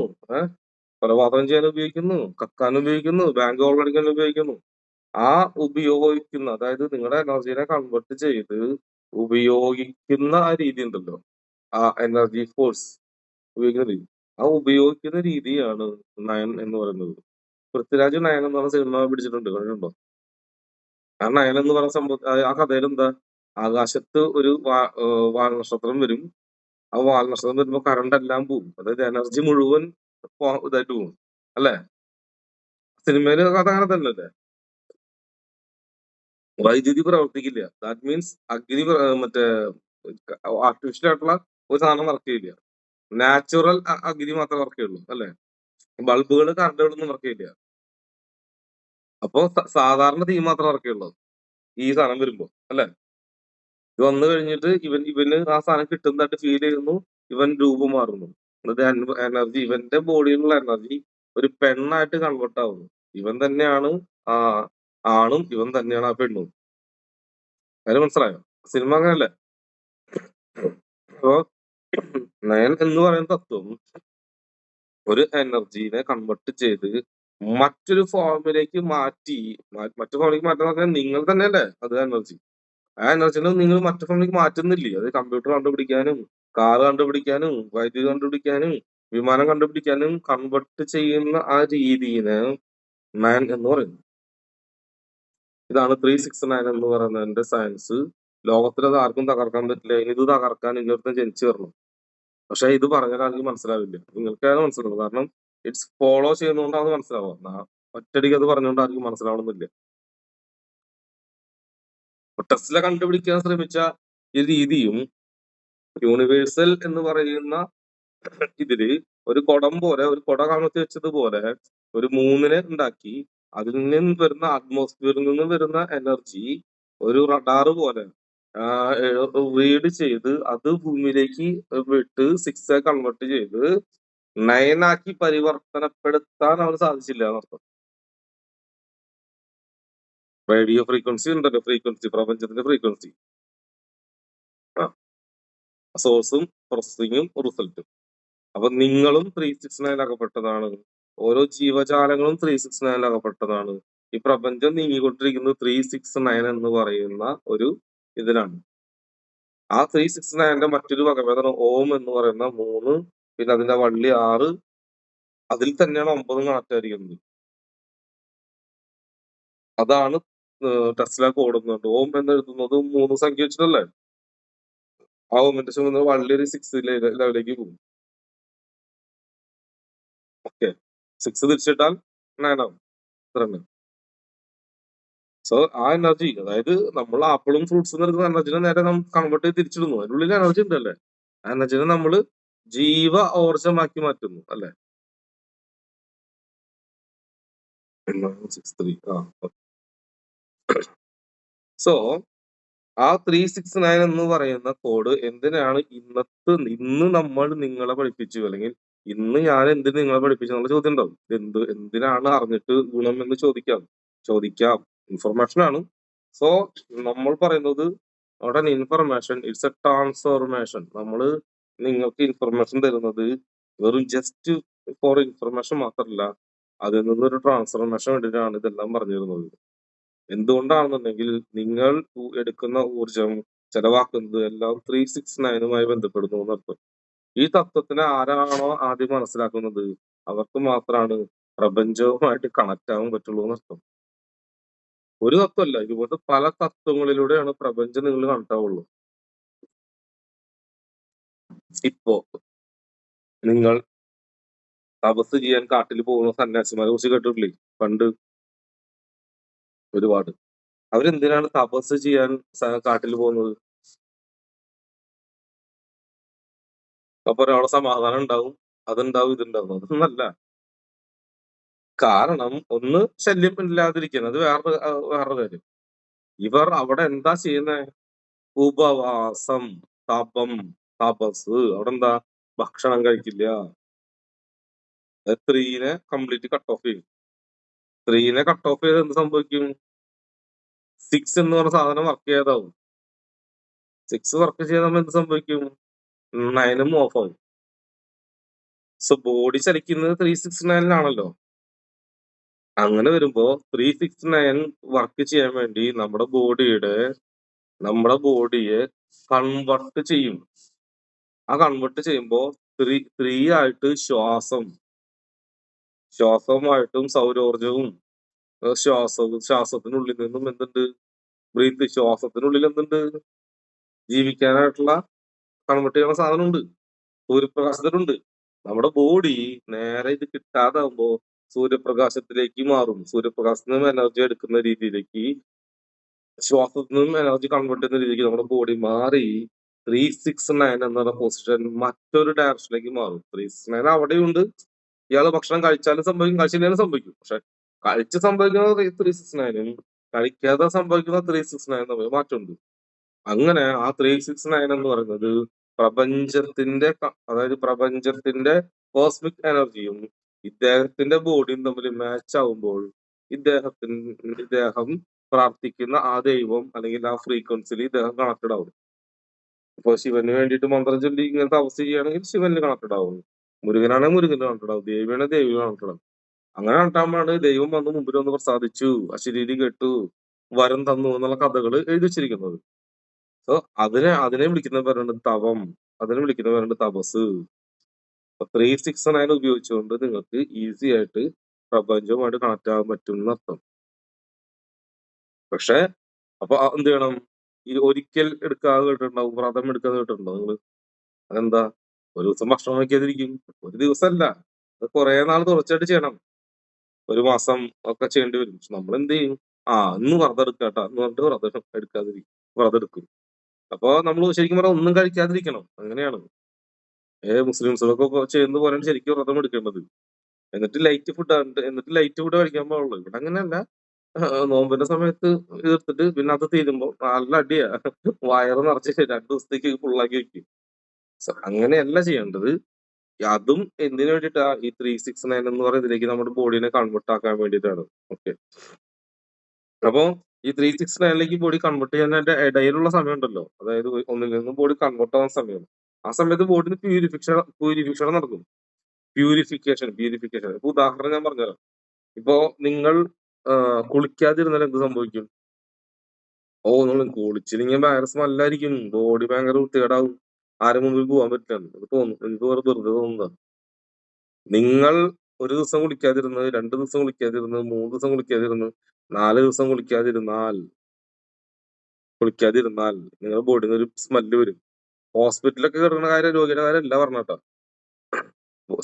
കൊലപാതകം ചെയ്യാൻ ഉപയോഗിക്കുന്നു, കക്കാൻ ഉപയോഗിക്കുന്നു, ബാങ്ക് കൊള്ളടിക്കാൻ ഉപയോഗിക്കുന്നു. ആ ഉപയോഗിക്കുന്ന, അതായത് നിങ്ങളുടെ എനർജിനെ കൺവേർട്ട് ചെയ്ത് ഉപയോഗിക്കുന്ന ആ രീതി ഉണ്ടല്ലോ, ആ എനർജി ഫോഴ്സ് ഉപയോഗിക്കുന്ന രീതി, ആ ഉപയോഗിക്കുന്ന രീതിയാണ് നയൻ എന്ന് പറയുന്നത്. പൃഥ്വിരാജ് നയൻ എന്ന് പറഞ്ഞ സിനിമ പിടിച്ചിട്ടുണ്ട്, കണ്ടിട്ടുണ്ടോ? ആ നയൻ എന്ന് പറഞ്ഞ സംഭവം, ആ കഥയിൽ എന്താ? ആകാശത്ത് ഒരു വാൽനക്ഷത്രം വരും. ആ വാൽനക്ഷത്രം വരുമ്പോ കറണ്ട് എല്ലാം പോവും, അതായത് എനർജി മുഴുവൻ ഇതായിട്ട് പോകും, അല്ലെ? സിനിമയില് കഥ അങ്ങനെ തന്നെ അല്ലേ? വൈദ്യുതി പ്രവർത്തിക്കില്ല. ദാറ്റ് മീൻസ് അഗ്നി മറ്റേ ആർട്ടിഫിഷ്യൽ ആയിട്ടുള്ള ഒരു സാധനം വർക്ക് ചെയ്യില്ല. നാച്ചുറൽ അഗ്നി മാത്രമേ വർക്ക് ചെയ്യുള്ളൂ, അല്ലെ? ബൾബുകൾ കറണ്ടുകളൊന്നും വർക്ക് ചെയ്യില്ല. അപ്പോ സാധാരണ തീ മാത്രമേ വർക്ക് ചെയ്യുള്ളൂ ഈ സാധനം വരുമ്പോ, അല്ലെ? ഇത് വന്നു കഴിഞ്ഞിട്ട് ഇവന് ആ സാധനം കിട്ടുന്നതായിട്ട് ഫീൽ ചെയ്യുന്നു, ഇവൻ രൂപം മാറുന്നു. എനർജി, ഇവന്റെ ബോഡിയിലുള്ള എനർജി ഒരു പെണ്ണായിട്ട് കൺവേർട്ട് ആവുന്നു. ഇവൻ തന്നെയാണ് ആ ആണും, ഇവൻ തന്നെയാണ് ആ പെണ്ണും. കാര്യം മനസ്സിലായോ? സിനിമ അങ്ങനല്ലേ? അപ്പോ നയൻ എന്ന് പറയുന്ന തത്വം ഒരു എനർജീനെ കൺവേർട്ട് ചെയ്ത് മറ്റൊരു ഫോമിലേക്ക് മാറ്റി. മറ്റു ഫോമിലേക്ക് മാറ്റാന്ന് പറഞ്ഞാൽ നിങ്ങൾ തന്നെയല്ലേ അത് എനർജി. ആ എനർജിനെ നിങ്ങൾ മറ്റു ഫോമിലേക്ക് മാറ്റുന്നില്ലേ? അത് കമ്പ്യൂട്ടർ കണ്ടുപിടിക്കാനും, കാർ കണ്ടുപിടിക്കാനും, വൈദ്യുതി കണ്ടുപിടിക്കാനും, വിമാനം കണ്ടുപിടിക്കാനും കൺവേർട്ട് ചെയ്യുന്ന ആ രീതിനെ നയൻ എന്ന് പറയുന്നു. ഇതാണ് 369 എന്ന് പറയുന്നതിന്റെ സയൻസ്. ലോകത്തിൽ അത് ആർക്കും തകർക്കാൻ പറ്റില്ല. ഇനി ഇത് തകർക്കാൻ ഇങ്ങോട്ടും ജനിച്ചു വരണം. പക്ഷെ ഇത് പറഞ്ഞാൽ ആർക്കും മനസ്സിലാവില്ല. നിങ്ങൾക്കാണ് മനസ്സിലാവുന്നത്. കാരണം ഇറ്റ്സ് ഫോളോ ചെയ്യുന്നതുകൊണ്ടാണ് മനസ്സിലാവുക. ഒറ്റയടിക്ക് അത് പറഞ്ഞുകൊണ്ട് ആർക്കും മനസ്സിലാവണമെന്നില്ല. ടെസ്ല കണ്ടുപിടിക്കാൻ ശ്രമിച്ച ഈ രീതിയും യൂണിവേഴ്സൽ എന്ന് പറയുന്ന ഇതില് ഒരു കുടം പോലെ, ഒരു കുട കമത്തി വെച്ചതുപോലെ ഒരു മൂന്നിനെ ഉണ്ടാക്കി, അതിൽ നിന്ന് വരുന്ന അറ്റ്മോസ്ഫിയറിൽ നിന്ന് വരുന്ന എനർജി ഒരു റഡാർ പോലെ റീഡ് ചെയ്ത് അത് ഭൂമിയിലേക്ക് വിട്ട് 6 കൺവേർട്ട് ചെയ്ത് 9 ആക്കി പരിവർത്തനപ്പെടുത്താൻ അവന് സാധിച്ചില്ല എന്നർത്ഥം. റേഡിയോ ഫ്രീക്വൻസി ഉണ്ടല്ലോ, ഫ്രീക്വൻസി, പ്രപഞ്ചത്തിന്റെ ഫ്രീക്വൻസി. സോഴ്സും പ്രോസസ്സിങ്ങും റിസൾട്ടും. അപ്പൊ നിങ്ങളും 369 അകപ്പെട്ടതാണ്. ഓരോ ജീവജാലങ്ങളും 369 അകപ്പെട്ടതാണ്. ഈ പ്രപഞ്ചം നീങ്ങിക്കൊണ്ടിരിക്കുന്നത് 369 എന്ന് പറയുന്ന ഒരു ഇതിലാണ്. ആ 369ന്റെ മറ്റൊരു വകഭേദമാണ് ഓം എന്ന് പറയുന്ന 3, പിന്നെ അതിന്റെ വള്ളി 6, അതിൽ തന്നെയാണ് 9 കണക്ട് ആയിരിക്കുന്നത്. അതാണ് ടെസ്ല കോഡ് എന്നുണ്ട്. ഓം എന്ന് എഴുതുന്നത് 3 സംഖ്യ വെച്ചിട്ടല്ലേ? ആ ഓമിന്റെ ശേഷം വള്ളി ഒരു 6 ലെവലിലേക്ക് പോകും. ഓക്കെ, 6 തിരിച്ചിട്ടാൽ 9 ആവും. ഇത്രന്നെ. സോ ആ എനർജി, അതായത് നമ്മൾ ആപ്പിളും ഫ്രൂട്ട്സും എടുക്കുന്ന എനർജിനെ നേരെ നമുക്ക് കൺവേർട്ട് ചെയ്ത് തിരിച്ചിടുന്നു. അതിനുള്ളിൽ എനർജി ഉണ്ടല്ലേ, ആ എനർജിനെ നമ്മൾ ജീവ ഊർജമാക്കി മാറ്റുന്നു അല്ലെ. 63. സോ ആ 369 എന്ന് പറയുന്ന കോഡ് എന്തിനാണ് ഇന്ന് നമ്മൾ നിങ്ങളെ പഠിപ്പിച്ചു, അല്ലെങ്കിൽ ഇന്ന് ഞാൻ എന്തിന് നിങ്ങളെ പഠിപ്പിച്ചു എന്നുള്ള ചോദ്യം ഉണ്ടാവും. എന്തിനാണ് അറിഞ്ഞിട്ട് ഗുണം എന്ന് ചോദിക്കാം. ഇൻഫർമേഷൻ ആണ്. സോ നമ്മൾ പറയുന്നത് അവിടെ ഇൻഫർമേഷൻ ഇറ്റ്സ് എ ട്രാൻസ്ഫോർമേഷൻ. നമ്മള് നിങ്ങൾക്ക് ഇൻഫർമേഷൻ തരുന്നത് വെറും ജസ്റ്റ് ഫോർ ഇൻഫർമേഷൻ മാത്രമല്ല, അതിൽ നിന്നൊരു ട്രാൻസ്ഫോർമേഷൻ വേണ്ടിയിട്ടാണ് ഇതെല്ലാം പറഞ്ഞു തരുന്നത്. എന്തുകൊണ്ടാണെന്നുണ്ടെങ്കിൽ നിങ്ങൾ എടുക്കുന്ന ഊർജം ചെലവാക്കുന്നത് എല്ലാം 369മായി ബന്ധപ്പെടുന്നു എന്നർത്ഥം. ഈ തത്വത്തിനെ ആരാണോ ആദ്യം മനസ്സിലാക്കുന്നത് അവർക്ക് മാത്രമാണ് പ്രപഞ്ചവുമായിട്ട് കണക്ട് ആവാൻ പറ്റുള്ളൂ എന്നർത്ഥം. ഒരു തത്വമല്ല, ഇതുപോലത്തെ പല തത്വങ്ങളിലൂടെയാണ് പ്രപഞ്ചം നിങ്ങൾ കണക്ട് ആവുള്ളൂ. ഇപ്പോ നിങ്ങൾ തപസ് ചെയ്യാൻ കാട്ടിൽ പോകുന്ന സന്യാസിമാരെ കുറിച്ച് കേട്ടിട്ടില്ലേ? പണ്ട് ഒരുപാട്. അവരെന്തിനാണ് തപസ് ചെയ്യാൻ കാട്ടിൽ പോകുന്നത്? അപ്പൊ ഒരാളെ സമാധാനം ഉണ്ടാവും, അതുണ്ടാവും, ഇതുണ്ടാവും. അതൊന്നല്ല കാരണം. ഒന്ന്, ശല്യം ഇല്ലാതിരിക്കുന്നത്, അത് വേറൊരു കാര്യം. ഇവർ അവിടെ എന്താ ചെയ്യുന്നത്? ഉപവാസം, തപം, തപസ്. അവിടെ എന്താ? ഭക്ഷണം കഴിക്കില്ല. സ്ത്രീനെ കംപ്ലീറ്റ് കട്ട് ഓഫ് ചെയ്യും. സ്ത്രീനെ കട്ട് ഓഫ് ചെയ്ത് എന്ത് സംഭവിക്കും? 6 എന്ന് പറഞ്ഞ സാധനം വർക്ക് ചെയ്യാതാവും. 6 വർക്ക് ചെയ്താൽ എന്ത് സംഭവിക്കും? 9 ഓഫ് ആവും. സോ ബോഡി ചലിക്കുന്നത് 369-ലാണല്ലോ. അങ്ങനെ വരുമ്പോ 369 വർക്ക് ചെയ്യാൻ വേണ്ടി നമ്മുടെ ബോഡിയെ കൺവെർട്ട് ചെയ്യും. ആ കൺവെർട്ട് ചെയ്യുമ്പോ 3 ആയിട്ട് ശ്വാസവുമായിട്ടും സൗരോർജവും ശ്വാസത്തിനുള്ളിൽ നിന്നും എന്തുണ്ട്? ബ്രീത്ത്. ശ്വാസത്തിനുള്ളിൽ എന്തുണ്ട്? ജീവിക്കാനായിട്ടുള്ള കൺവെർട്ട് ചെയ്യുന്ന സാധനമുണ്ട്. സൂര്യപ്രകാശത്തിലുണ്ട്. നമ്മുടെ ബോഡി നേരെ ഇത് കിട്ടാതാവുമ്പോ സൂര്യപ്രകാശത്തിലേക്ക് മാറും. സൂര്യപ്രകാശത്തിൽ നിന്നും എനർജി എടുക്കുന്ന രീതിയിലേക്ക്, ശ്വാസത്തിൽ നിന്നും എനർജി കൺവേർട്ട് ചെയ്യുന്ന രീതിക്ക് നമ്മുടെ ബോഡി മാറി 369 എന്ന പൊസിഷൻ മറ്റൊരു ഡയറക്ഷനിലേക്ക് മാറും. 369 അവിടെയുണ്ട്. ഇയാള് ഭക്ഷണം കഴിച്ചാലും സംഭവിക്കും, കഴിച്ചില്ലാലും സംഭവിക്കും. പക്ഷെ കഴിച്ച് സംഭവിക്കുന്ന 369-നും കഴിക്കാതെ സംഭവിക്കുന്ന 369 തമ്മിൽ മാറ്റമുണ്ട്. അങ്ങനെ ആ 369 എന്ന് പറയുന്നത് പ്രപഞ്ചത്തിന്റെ കോസ്മിക് എനർജിയും ഇദ്ദേഹത്തിന്റെ ബോഡിയും തമ്മിൽ മാച്ച് ആവുമ്പോൾ ഇദ്ദേഹം പ്രാർത്ഥിക്കുന്ന ആ ദൈവം അല്ലെങ്കിൽ ആ ഫ്രീക്വൻസിയിൽ ഇദ്ദേഹം കണക്റ്റഡ് ആവും. ഇപ്പൊ ശിവന് വേണ്ടിയിട്ട് മന്ത്രം ചൊല്ലി ഇങ്ങനെ തപസ് ചെയ്യുകയാണെങ്കിൽ ശിവനിൽ കണക്റ്റഡ് ആവും. മുരുകനാണെങ്കിൽ മുരുകന് കണക്റ്റഡ് ആവും. ദേവിയാണെങ്കിൽ ദേവിയിൽ കണക്റ്റഡ് ആവും. അങ്ങനെ കണക്റ്റാകുമ്പോഴാണ് ദൈവം വന്ന് മുമ്പിൽ വന്ന് പ്രസാദിച്ചു, അശരീരി കേട്ടു, വരം തന്നു എന്നുള്ള കഥകൾ എഴുതി വെച്ചിരിക്കുന്നത്. സോ അതിനെ വിളിക്കുന്ന പേരുണ്ട് തപം, അതിനെ വിളിക്കുന്ന പേരുണ്ട് തപസ്. 369 ഉപയോഗിച്ചുകൊണ്ട് നിങ്ങൾക്ക് ഈസി ആയിട്ട് പ്രപഞ്ചവുമായിട്ട് കണക്ട് ആകാൻ പറ്റും എന്നർത്ഥം. പക്ഷെ അപ്പൊ എന്ത് ചെയ്യണം? ഈ ഒരിക്കൽ എടുക്കാതെ കേട്ടിട്ടുണ്ടാവും, വ്രതം എടുക്കാതെ കേട്ടിട്ടുണ്ടോ നിങ്ങള്? അതെന്താ? ഒരു ദിവസം ഭക്ഷണം കഴിക്കാതിരിക്കും. ഒരു ദിവസമല്ല, അത് കുറെ നാൾ തുടർച്ചയായിട്ട് ചെയ്യണം. 1 മാസം ഒക്കെ ചെയ്യേണ്ടി വരും. നമ്മൾ എന്ത് ചെയ്യും? ഇന്ന് വ്രതം എടുക്കാട്ടാ എന്ന് പറഞ്ഞിട്ട് വ്രതം എടുക്കും. അപ്പൊ നമ്മൾ ശരിക്കും പറഞ്ഞാൽ ഒന്നും കഴിക്കാതിരിക്കണം. അങ്ങനെയാണ് മുസ്ലിംസുകളൊക്കെ ചെയ്യുന്ന പോലെയാണ് ശരിക്കും വ്രതം എടുക്കേണ്ടത്. എന്നിട്ട് ലൈറ്റ് ഫുഡ് കഴിക്കാൻ പാടുള്ളൂ. ഇവിടെ അങ്ങനെയല്ല. നോമ്പിന്റെ സമയത്ത് എടുത്തിട്ട് പിന്നെ അത് തീരുമ്പോ നല്ല അടിയാ, വയറ് നിറച്ച് 2 ദിവസത്തേക്ക് ഫുള്ളാക്കി വെക്കും. അങ്ങനെയല്ല ചെയ്യേണ്ടത്. അതും എന്തിനു വേണ്ടിയിട്ടാ? ഈ 369 എന്ന് പറയുന്നതിലേക്ക് നമ്മുടെ ബോഡിനെ കൺവേർട്ട് ആക്കാൻ വേണ്ടിയിട്ടാണ്. ഓക്കെ, അപ്പൊ ഈ 369ലേക്ക് ബോഡി കൺവേർട്ട് ചെയ്യാനായിട്ട് ഇടയിലുള്ള സമയം ഉണ്ടല്ലോ, അതായത് ഒന്നിൽ നിന്നും ബോഡി കൺവേർട്ട് ആവുന്ന സമയം, ആ സമയത്ത് ബോഡിന് പ്യൂരിഫിക്കേഷൻ നടക്കും. പ്യൂരിഫിക്കേഷൻ. ഇപ്പൊ ഉദാഹരണം ഞാൻ പറഞ്ഞുതരാം. ഇപ്പൊ നിങ്ങൾ കുളിക്കാതിരുന്നാൽ എന്ത് സംഭവിക്കും? നിങ്ങൾ കുളിച്ചില്ലെങ്കിൽ ഭയങ്കര സ്മെല്ലായിരിക്കും, ബോഡി ഭയങ്കര വൃത്തികേടാവും, ആരും മുമ്പിൽ പോകാൻ പറ്റില്ല. എനിക്ക് തോന്നും, എനിക്ക് വെറുതെ തോന്നുന്നതാണ്. നിങ്ങൾ ഒരു ദിവസം കുളിക്കാതിരുന്ന്, 2 ദിവസം കുളിക്കാതിരുന്ന്, 3 ദിവസം കുളിക്കാതിരുന്ന്, 4 ദിവസം കുളിക്കാതിരുന്നാൽ നിങ്ങളുടെ ബോഡിയിൽ നിന്ന് ഒരു സ്മെല്ല് വരും. ഹോസ്പിറ്റലിലൊക്കെ കിടക്കുന്ന കാര്യം, രോഗിയുടെ കാര്യം അല്ല പറഞ്ഞാട്ടോ.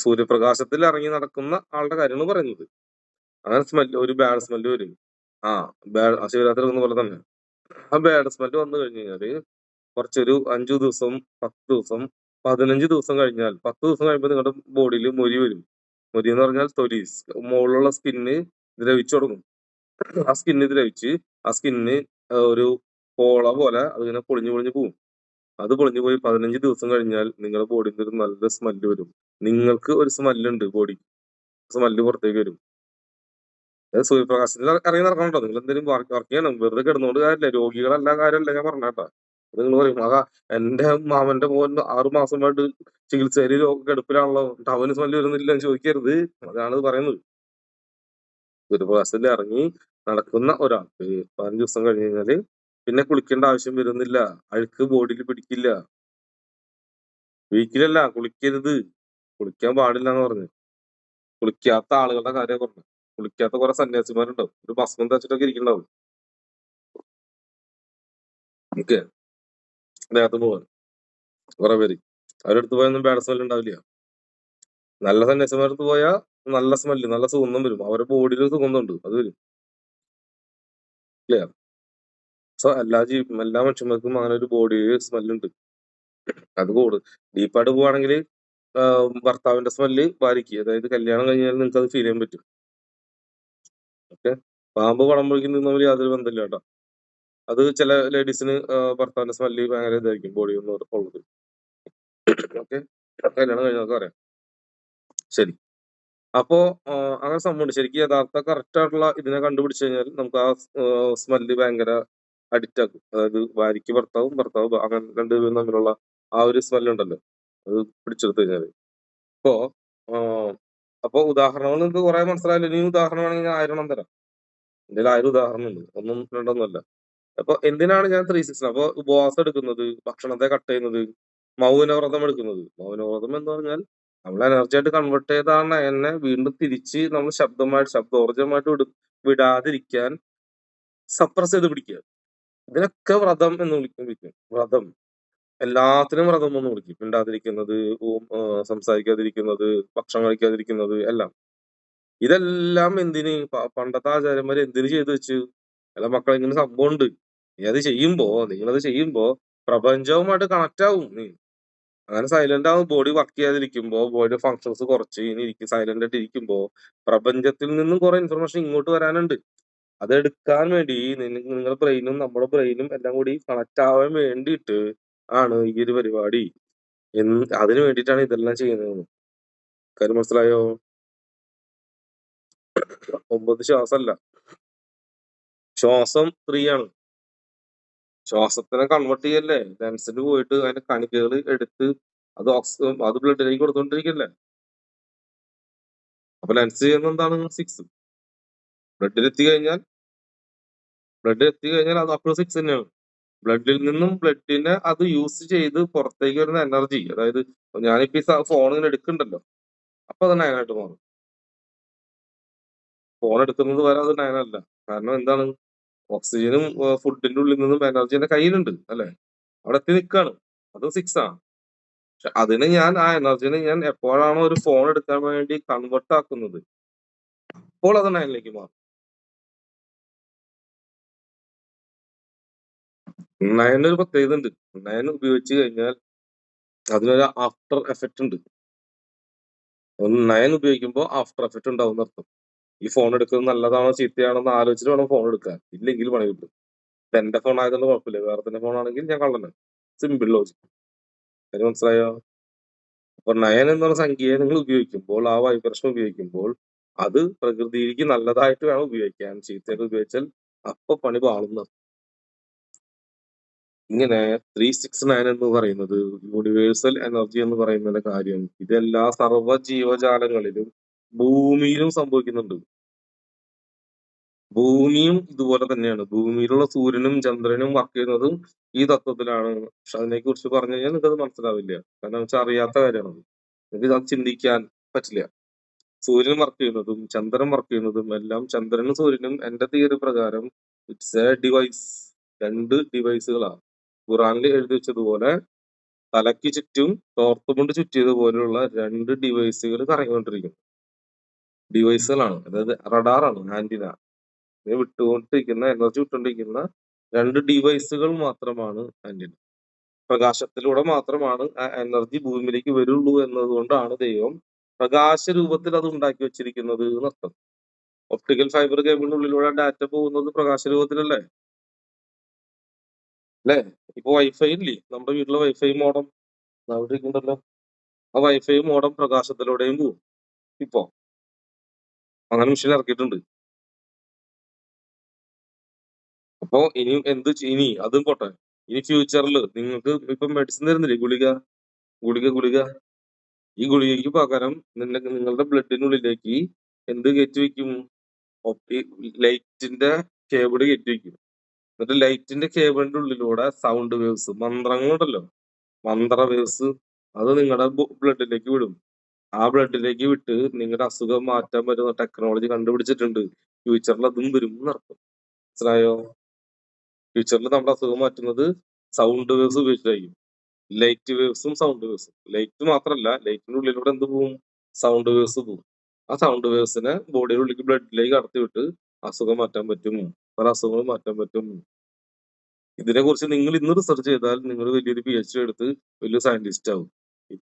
സൂര്യപ്രകാശത്തിൽ ഇറങ്ങി നടക്കുന്ന ആളുടെ കാര്യമാണ് പറയുന്നത്. അങ്ങനെ സ്മെല്ല്, ഒരു ബാഡ് സ്മെല്ല് വരും. ശിവരാത്രി എടുക്കുന്ന പോലെ തന്നെ. ആ ബാഡ് സ്മെല്ല് വന്നു കഴിഞ്ഞു കഴിഞ്ഞാല് കുറച്ചൊരു 5 ദിവസം, 10 ദിവസം, 15 ദിവസം കഴിഞ്ഞാൽ, 10 ദിവസം കഴിയുമ്പോൾ നിങ്ങളുടെ ബോഡിയിൽ മൊരി വരും. മൊരി എന്ന് പറഞ്ഞാൽ തൊലി, മുകളിലുള്ള സ്കിന്ന് ദ്രവിച്ചു തുടങ്ങും. ആ സ്കിന്ന് ദ്രവിച്ച് ആ സ്കിന്ന് ഒരു പോള പോലെ അതിങ്ങനെ പൊളിഞ്ഞു പോകും. അത് പൊളിഞ്ഞു പോയി 15 ദിവസം കഴിഞ്ഞാൽ നിങ്ങളുടെ ബോഡിയിൽ നിന്ന് ഒരു നല്ല സ്മെല്ല് വരും. നിങ്ങൾക്ക് ഒരു സ്മെല്ലുണ്ട്, ബോഡി സ്മെല്ല് പുറത്തേക്ക് വരും. സൂര്യപ്രകാശത്തിൽ ഇറങ്ങി നടക്കണോ? നിങ്ങൾ എന്തെങ്കിലും വർക്ക് ചെയ്യണം. വെറുതെ കിടന്നുകൊണ്ട് കാര്യമില്ല. രോഗികളല്ല കാര്യമല്ല ഞാൻ പറഞ്ഞാട്ടാ. നിങ്ങൾ പറയും, എന്റെ മാമന്റെ മോൻ 6 മാസമായിട്ട് ചികിത്സയിൽ കിടപ്പിലാണല്ലോ, അവന് സ്മെല്ല് വരുന്നില്ല എന്ന് ചോദിക്കരുത്. അതാണ് പറയുന്നത്. സൂര്യപ്രകാശത്തിൽ ഇറങ്ങി നടക്കുന്ന ഒരാൾക്ക് 15 ദിവസം കഴിഞ്ഞ് കഴിഞ്ഞാല് പിന്നെ കുളിക്കേണ്ട ആവശ്യം വരുന്നില്ല. അഴുക്ക് ബോഡിയിൽ പിടിക്കില്ല. വീക്കിലല്ല, കുളിക്കരുത്, കുളിക്കാൻ പാടില്ല എന്ന് പറഞ്ഞു. കുളിക്കാത്ത ആളുകളുടെ കാര്യം പറഞ്ഞു. കുളിക്കാത്ത കുറെ സന്യാസിമാരുണ്ടാവും, ഒരു ഭസ്മം തച്ചിട്ടൊക്കെ ഇരിക്കണ്ടാവും. ഓക്കെ, ദേഹത്ത് പോവാൻ കുറെ പേര്. അവരെടുത്ത് പോയൊന്നും ബാഡ് സ്മെല്ല് ഉണ്ടാവില്ല. നല്ല സന്യാസിമാരടുത്ത് പോയാൽ നല്ല സ്മെല്ല്, നല്ല സുഗന്ധം വരും. അവരുടെ ബോഡിയിൽ ഒരു സുഗന്ധം ഉണ്ട്, അത് വരും. ക്ലിയർ? സോ എല്ലാ മനുഷ്യന്മാർക്കും അങ്ങനെ ഒരു ബോഡിയിൽ സ്മെല്ലുണ്ട്. അത് ഡീപ്പായിട്ട് പോവാണെങ്കിൽ ഭർത്താവിന്റെ സ്മെല്ല് ഭാര്യയ്ക്ക്, അതായത് കല്യാണം കഴിഞ്ഞാൽ നിങ്ങൾക്ക് അത് ഫീൽ ചെയ്യാൻ പറ്റും. ഓക്കെ, പാമ്പ് പണം പൊഴിക്കുന്ന തമ്മിൽ യാതൊരു ബന്ധമില്ല കേട്ടോ. അത് ചില ലേഡീസിന് ഭർത്താവിന്റെ സ്മെല്ല് ഭയങ്കര ഇതായിരിക്കും, ബോഡി ഉള്ളത്. ഓക്കെ, കല്യാണം കഴിഞ്ഞതൊക്കെ അറിയാം. ശരി, അപ്പോ അങ്ങനെ സംഭവമുണ്ട്. ശരിക്കും യഥാർത്ഥ കറക്റ്റ് ആയിട്ടുള്ള ഇതിനെ കണ്ടുപിടിച്ചു കഴിഞ്ഞാൽ നമുക്ക് ആ സ്മെല്ല് ഭയങ്കര അഡിക്റ്റ് ആക്കും. അതായത് ഭാര്യയ്ക്ക് ഭർത്താവ് അങ്ങനെ രണ്ടുപേരും തമ്മിലുള്ള ആ ഒരു സ്മെല്ലുണ്ടല്ലോ, അത് പിടിച്ചെടുത്തു കഴിഞ്ഞാല്. അപ്പൊ ഉദാഹരണങ്ങൾ നിങ്ങൾക്ക് കുറെ മനസ്സിലായാലും ഇനി ഉദാഹരണം വേണമെങ്കിൽ ഞാൻ 1000 തരാം. എന്റെ 1000 ഉദാഹരണം ഉണ്ട്, 1 2 അല്ല. അപ്പൊ എന്തിനാണ് ഞാൻ 360? അപ്പൊ ഉപവാസം എടുക്കുന്നത്, ഭക്ഷണത്തെ കട്ട് ചെയ്യുന്നത്, മൗനവ്രതം എടുക്കുന്നത്. മൗനവ്രതം എന്ന് പറഞ്ഞാൽ നമ്മൾ എനർജി ആയിട്ട് കൺവേർട്ട് ചെയ്താണ് എന്നെ വീണ്ടും തിരിച്ച് നമ്മൾ ശബ്ദോർജമായിട്ട് വിടാതിരിക്കാൻ സപ്രസ് ചെയ്ത് പിടിക്കുക. ഇതിനൊക്കെ വ്രതം എന്ന് വിളിക്കും. വ്രതം, എല്ലാത്തിനും വ്രതം എന്ന് വിളിക്കും. മിണ്ടാതിരിക്കുന്നത്, സംസാരിക്കാതിരിക്കുന്നത്, ഭക്ഷണം കഴിക്കാതിരിക്കുന്നത്, എല്ലാം. ഇതെല്ലാം എന്തിന്? പണ്ടത്തെ ആചാര്യന്മാര് എന്തിന് ചെയ്തു വെച്ചു? അല്ല മക്കളെ, ഇങ്ങനെ സംഭവം ഉണ്ട്. നിങ്ങളത് ചെയ്യുമ്പോ പ്രപഞ്ചവുമായിട്ട് കണക്ട് ആവും നീ. അങ്ങനെ സൈലന്റ് ആവും. ബോഡി വർക്ക് ചെയ്യാതിരിക്കുമ്പോ, ബോഡിയുടെ ഫങ്ഷൻസ് കുറച്ച് സൈലന്റ് ആയിട്ട് ഇരിക്കുമ്പോ പ്രപഞ്ചത്തിൽ നിന്നും കുറെ ഇൻഫർമേഷൻ ഇങ്ങോട്ട് വരാനുണ്ട്. അതെടുക്കാൻ വേണ്ടി നിങ്ങളുടെ ബ്രെയിനും നമ്മുടെ ബ്രെയിനും എല്ലാം കൂടി കണക്ട് ആവാൻ വേണ്ടിയിട്ട് ആണ് ഈ ഒരു പരിപാടി. അതിന് വേണ്ടിയിട്ടാണ് ഇതെല്ലാം ചെയ്യുന്നത്. കാര്യം മനസ്സിലായോ? 9 ശ്വാസമല്ല, ശ്വാസം 3 ആണ്. ശ്വാസത്തിനെ കൺവേർട്ട് ചെയ്യല്ലേ, ലെൻസിൽ പോയിട്ട് അതിന്റെ കണികകൾ എടുത്ത് അത് ബ്ലഡിലേക്ക് കൊടുത്തോണ്ടിരിക്കല്ലേ. അപ്പൊ ലെൻസ് ചെയ്യുന്ന എന്താണ്? 6. ബ്ലഡിൽ എത്തി കഴിഞ്ഞാൽ അത് അപ്പോൾ 6 തന്നെയാണ്. ബ്ലഡിൽ നിന്നും ബ്ലഡിനെ അത് യൂസ് ചെയ്ത് പുറത്തേക്ക് വരുന്ന എനർജി, അതായത് ഞാനിപ്പോ ഈ ഫോൺ ഇങ്ങനെ എടുക്കണ്ടല്ലോ, അപ്പൊ അത് 9 ആയിട്ട് മാറും. ഫോൺ എടുക്കുന്നത് വരെ അത് 9 അല്ല. കാരണം എന്താണ്? ഓക്സിജനും ഫുഡിന്റെ ഉള്ളിൽ നിന്നും എനർജി എന്റെ കയ്യിലുണ്ട് അല്ലെ, അവിടെ എത്തി നിൽക്കാണ്. അത് 6 ആണ്. പക്ഷെ ആ എനർജിനെ ഞാൻ എപ്പോഴാണോ ഒരു ഫോൺ എടുക്കാൻ വേണ്ടി കൺവേർട്ട് ആക്കുന്നത്, അപ്പോൾ അത് 9ലേക്ക് മാറും. 9 ഒരു പ്രത്യേകത ഉണ്ട്. 9 ഉപയോഗിച്ച് കഴിഞ്ഞാൽ അതിനൊരു ആഫ്റ്റർ എഫക്റ്റ് ഉണ്ട്. 9 ഉപയോഗിക്കുമ്പോൾ ആഫ്റ്റർ എഫക്റ്റ് ഉണ്ടാവും അർത്ഥം. ഈ ഫോൺ എടുക്കുന്നത് നല്ലതാണോ ചീത്തയാണോ എന്ന് ആലോചിച്ചിട്ട് വേണം ഫോൺ എടുക്കാൻ, ഇല്ലെങ്കിൽ പണി കിട്ടും. എന്റെ ഫോൺ ആയതുകൊണ്ട് കുഴപ്പമില്ല, വേറെ തന്നെ ഫോൺ ആണെങ്കിൽ ഞാൻ കള്ളനെ. Simple logic. കാര്യം മനസ്സിലായോ? അപ്പൊ 9 എന്ന് പറഞ്ഞ സംഖ്യയെ നിങ്ങൾ ഉപയോഗിക്കുമ്പോൾ, ആ വൈബ്രേഷൻ ഉപയോഗിക്കുമ്പോൾ, അത് പ്രകൃതിക്ക് നല്ലതായിട്ട് വേണം ഉപയോഗിക്കാൻ. ചീത്തയായിട്ട് ഉപയോഗിച്ചാൽ അപ്പൊ പണി പാളുന്ന. ഇങ്ങനെ 369 എന്ന് പറയുന്നത് യൂണിവേഴ്സൽ എനർജി എന്ന് പറയുന്നതിന്റെ കാര്യം ഇതെല്ലാ സർവ്വ ജീവജാലങ്ങളിലും ഭൂമിയിലും സംഭവിക്കുന്നുണ്ട്. ഭൂമിയും ഇതുപോലെ തന്നെയാണ്. ഭൂമിയിലുള്ള സൂര്യനും ചന്ദ്രനും വർക്ക് ചെയ്യുന്നതും ഈ തത്വത്തിലാണ്. പക്ഷെ അതിനെ കുറിച്ച് പറഞ്ഞു കഴിഞ്ഞാൽ നിങ്ങൾക്കത് മനസ്സിലാവില്ല. കാരണം വെച്ചാൽ അറിയാത്ത കാര്യമാണത്. നിങ്ങൾക്ക് അത് ചിന്തിക്കാൻ പറ്റില്ല. സൂര്യൻ വർക്ക് ചെയ്യുന്നതും ചന്ദ്രൻ വർക്ക് ചെയ്യുന്നതും എല്ലാം ചന്ദ്രനും സൂര്യനും എന്റെ തിയറി പ്രകാരം ഇറ്റ്സ് എ ഡിവൈസ്. 2 ഡിവൈസുകളാണ്. ഖുറാനിൽ എഴുതി വെച്ചതുപോലെ തലയ്ക്ക് ചുറ്റും തോർത്തുകൊണ്ട് ചുറ്റിയതുപോലെയുള്ള 2 ഡിവൈസുകൾ കറങ്ങിക്കൊണ്ടിരിക്കും. ഡിവൈസുകളാണ്. അതായത് റഡാറാണ്, ആന്റിന. വിട്ടുകൊണ്ടിരിക്കുന്ന എനർജി വിട്ടുകൊണ്ടിരിക്കുന്ന 2 ഡിവൈസുകൾ മാത്രമാണ് ആന്റിന. പ്രകാശത്തിലൂടെ മാത്രമാണ് ആ എനർജി ഭൂമിയിലേക്ക് വരുള്ളൂ എന്നതുകൊണ്ടാണ് ദൈവം പ്രകാശ രൂപത്തിൽ അത് ഉണ്ടാക്കി വെച്ചിരിക്കുന്നത് എന്നർത്ഥം. ഒപ്റ്റിക്കൽ ഫൈബർ കേബിളിനുള്ളിലൂടെ ഡാറ്റ പോകുന്നത് പ്രകാശ രൂപത്തിലല്ലേ? അല്ലേ? ഇപ്പൊ വൈഫൈ ഇല്ലേ? നമ്മുടെ വീട്ടിലെ വൈഫൈ മോഡം അവിടെ ഇരിക്കുന്നുണ്ടല്ലോ. ആ വൈഫൈ മോഡം പ്രകാശത്തിലൂടെയും പോകും. ഇപ്പൊ അങ്ങനെ മെഷീൻ ഇറക്കിയിട്ടുണ്ട്. അപ്പൊ ഇനി ഇനി അതും പോട്ടെ. ഇനി ഫ്യൂച്ചറിൽ നിങ്ങൾക്ക് ഇപ്പൊ മെഡിസിൻ തരുന്നില്ലേ? ഗുളിക. ഈ ഗുളികയ്ക്ക് പകരം നിങ്ങളുടെ ബ്ലഡിനുള്ളിലേക്ക് എന്ത് കയറ്റി വെക്കും? ലൈറ്റിന്റെ കേബിള് കയറ്റി വെക്കും. എന്നിട്ട് ലൈറ്റിന്റെ കേബിളിന്റെ ഉള്ളിലൂടെ സൗണ്ട് വേവ്സ്, മന്ത്രങ്ങളുണ്ടല്ലോ, മന്ത്ര വേവ്സ്, അത് നിങ്ങളുടെ ബ്ലഡിലേക്ക് വിടും. ആ ബ്ലഡിലേക്ക് വിട്ട് നിങ്ങളുടെ അസുഖം മാറ്റാൻ പറ്റുന്ന ടെക്നോളജി കണ്ടുപിടിച്ചിട്ടുണ്ട്. ഫ്യൂച്ചറിൽ അതും വരും എന്നർത്ഥം. മനസ്സിലായോ? ഫ്യൂച്ചറിൽ നമ്മുടെ അസുഖം മാറ്റുന്നത് സൗണ്ട് വേവ്സ് ഉപയോഗിച്ചായിരിക്കും. ലൈറ്റ് വേവ്സും സൗണ്ട് വേവ്സും. ലൈറ്റ് മാത്രമല്ല, ലൈറ്റിന്റെ ഉള്ളിലൂടെ എന്ത് പോവും? സൗണ്ട് വേവ്സ് പോവും. ആ സൗണ്ട് വേവ്സിനെ ബോഡിയുടെ ഉള്ളിലേക്ക് ബ്ലഡിലേക്ക് കടത്തി വിട്ട് അസുഖം മാറ്റാൻ പറ്റും. പല അസുഖങ്ങളും മാറ്റാൻ പറ്റും. ഇതിനെ കുറിച്ച് നിങ്ങൾ ഇന്ന് റിസർച്ച് ചെയ്താൽ നിങ്ങൾ വലിയൊരു PhD എടുത്ത് വലിയ സയന്റിസ്റ്റ് ആവും.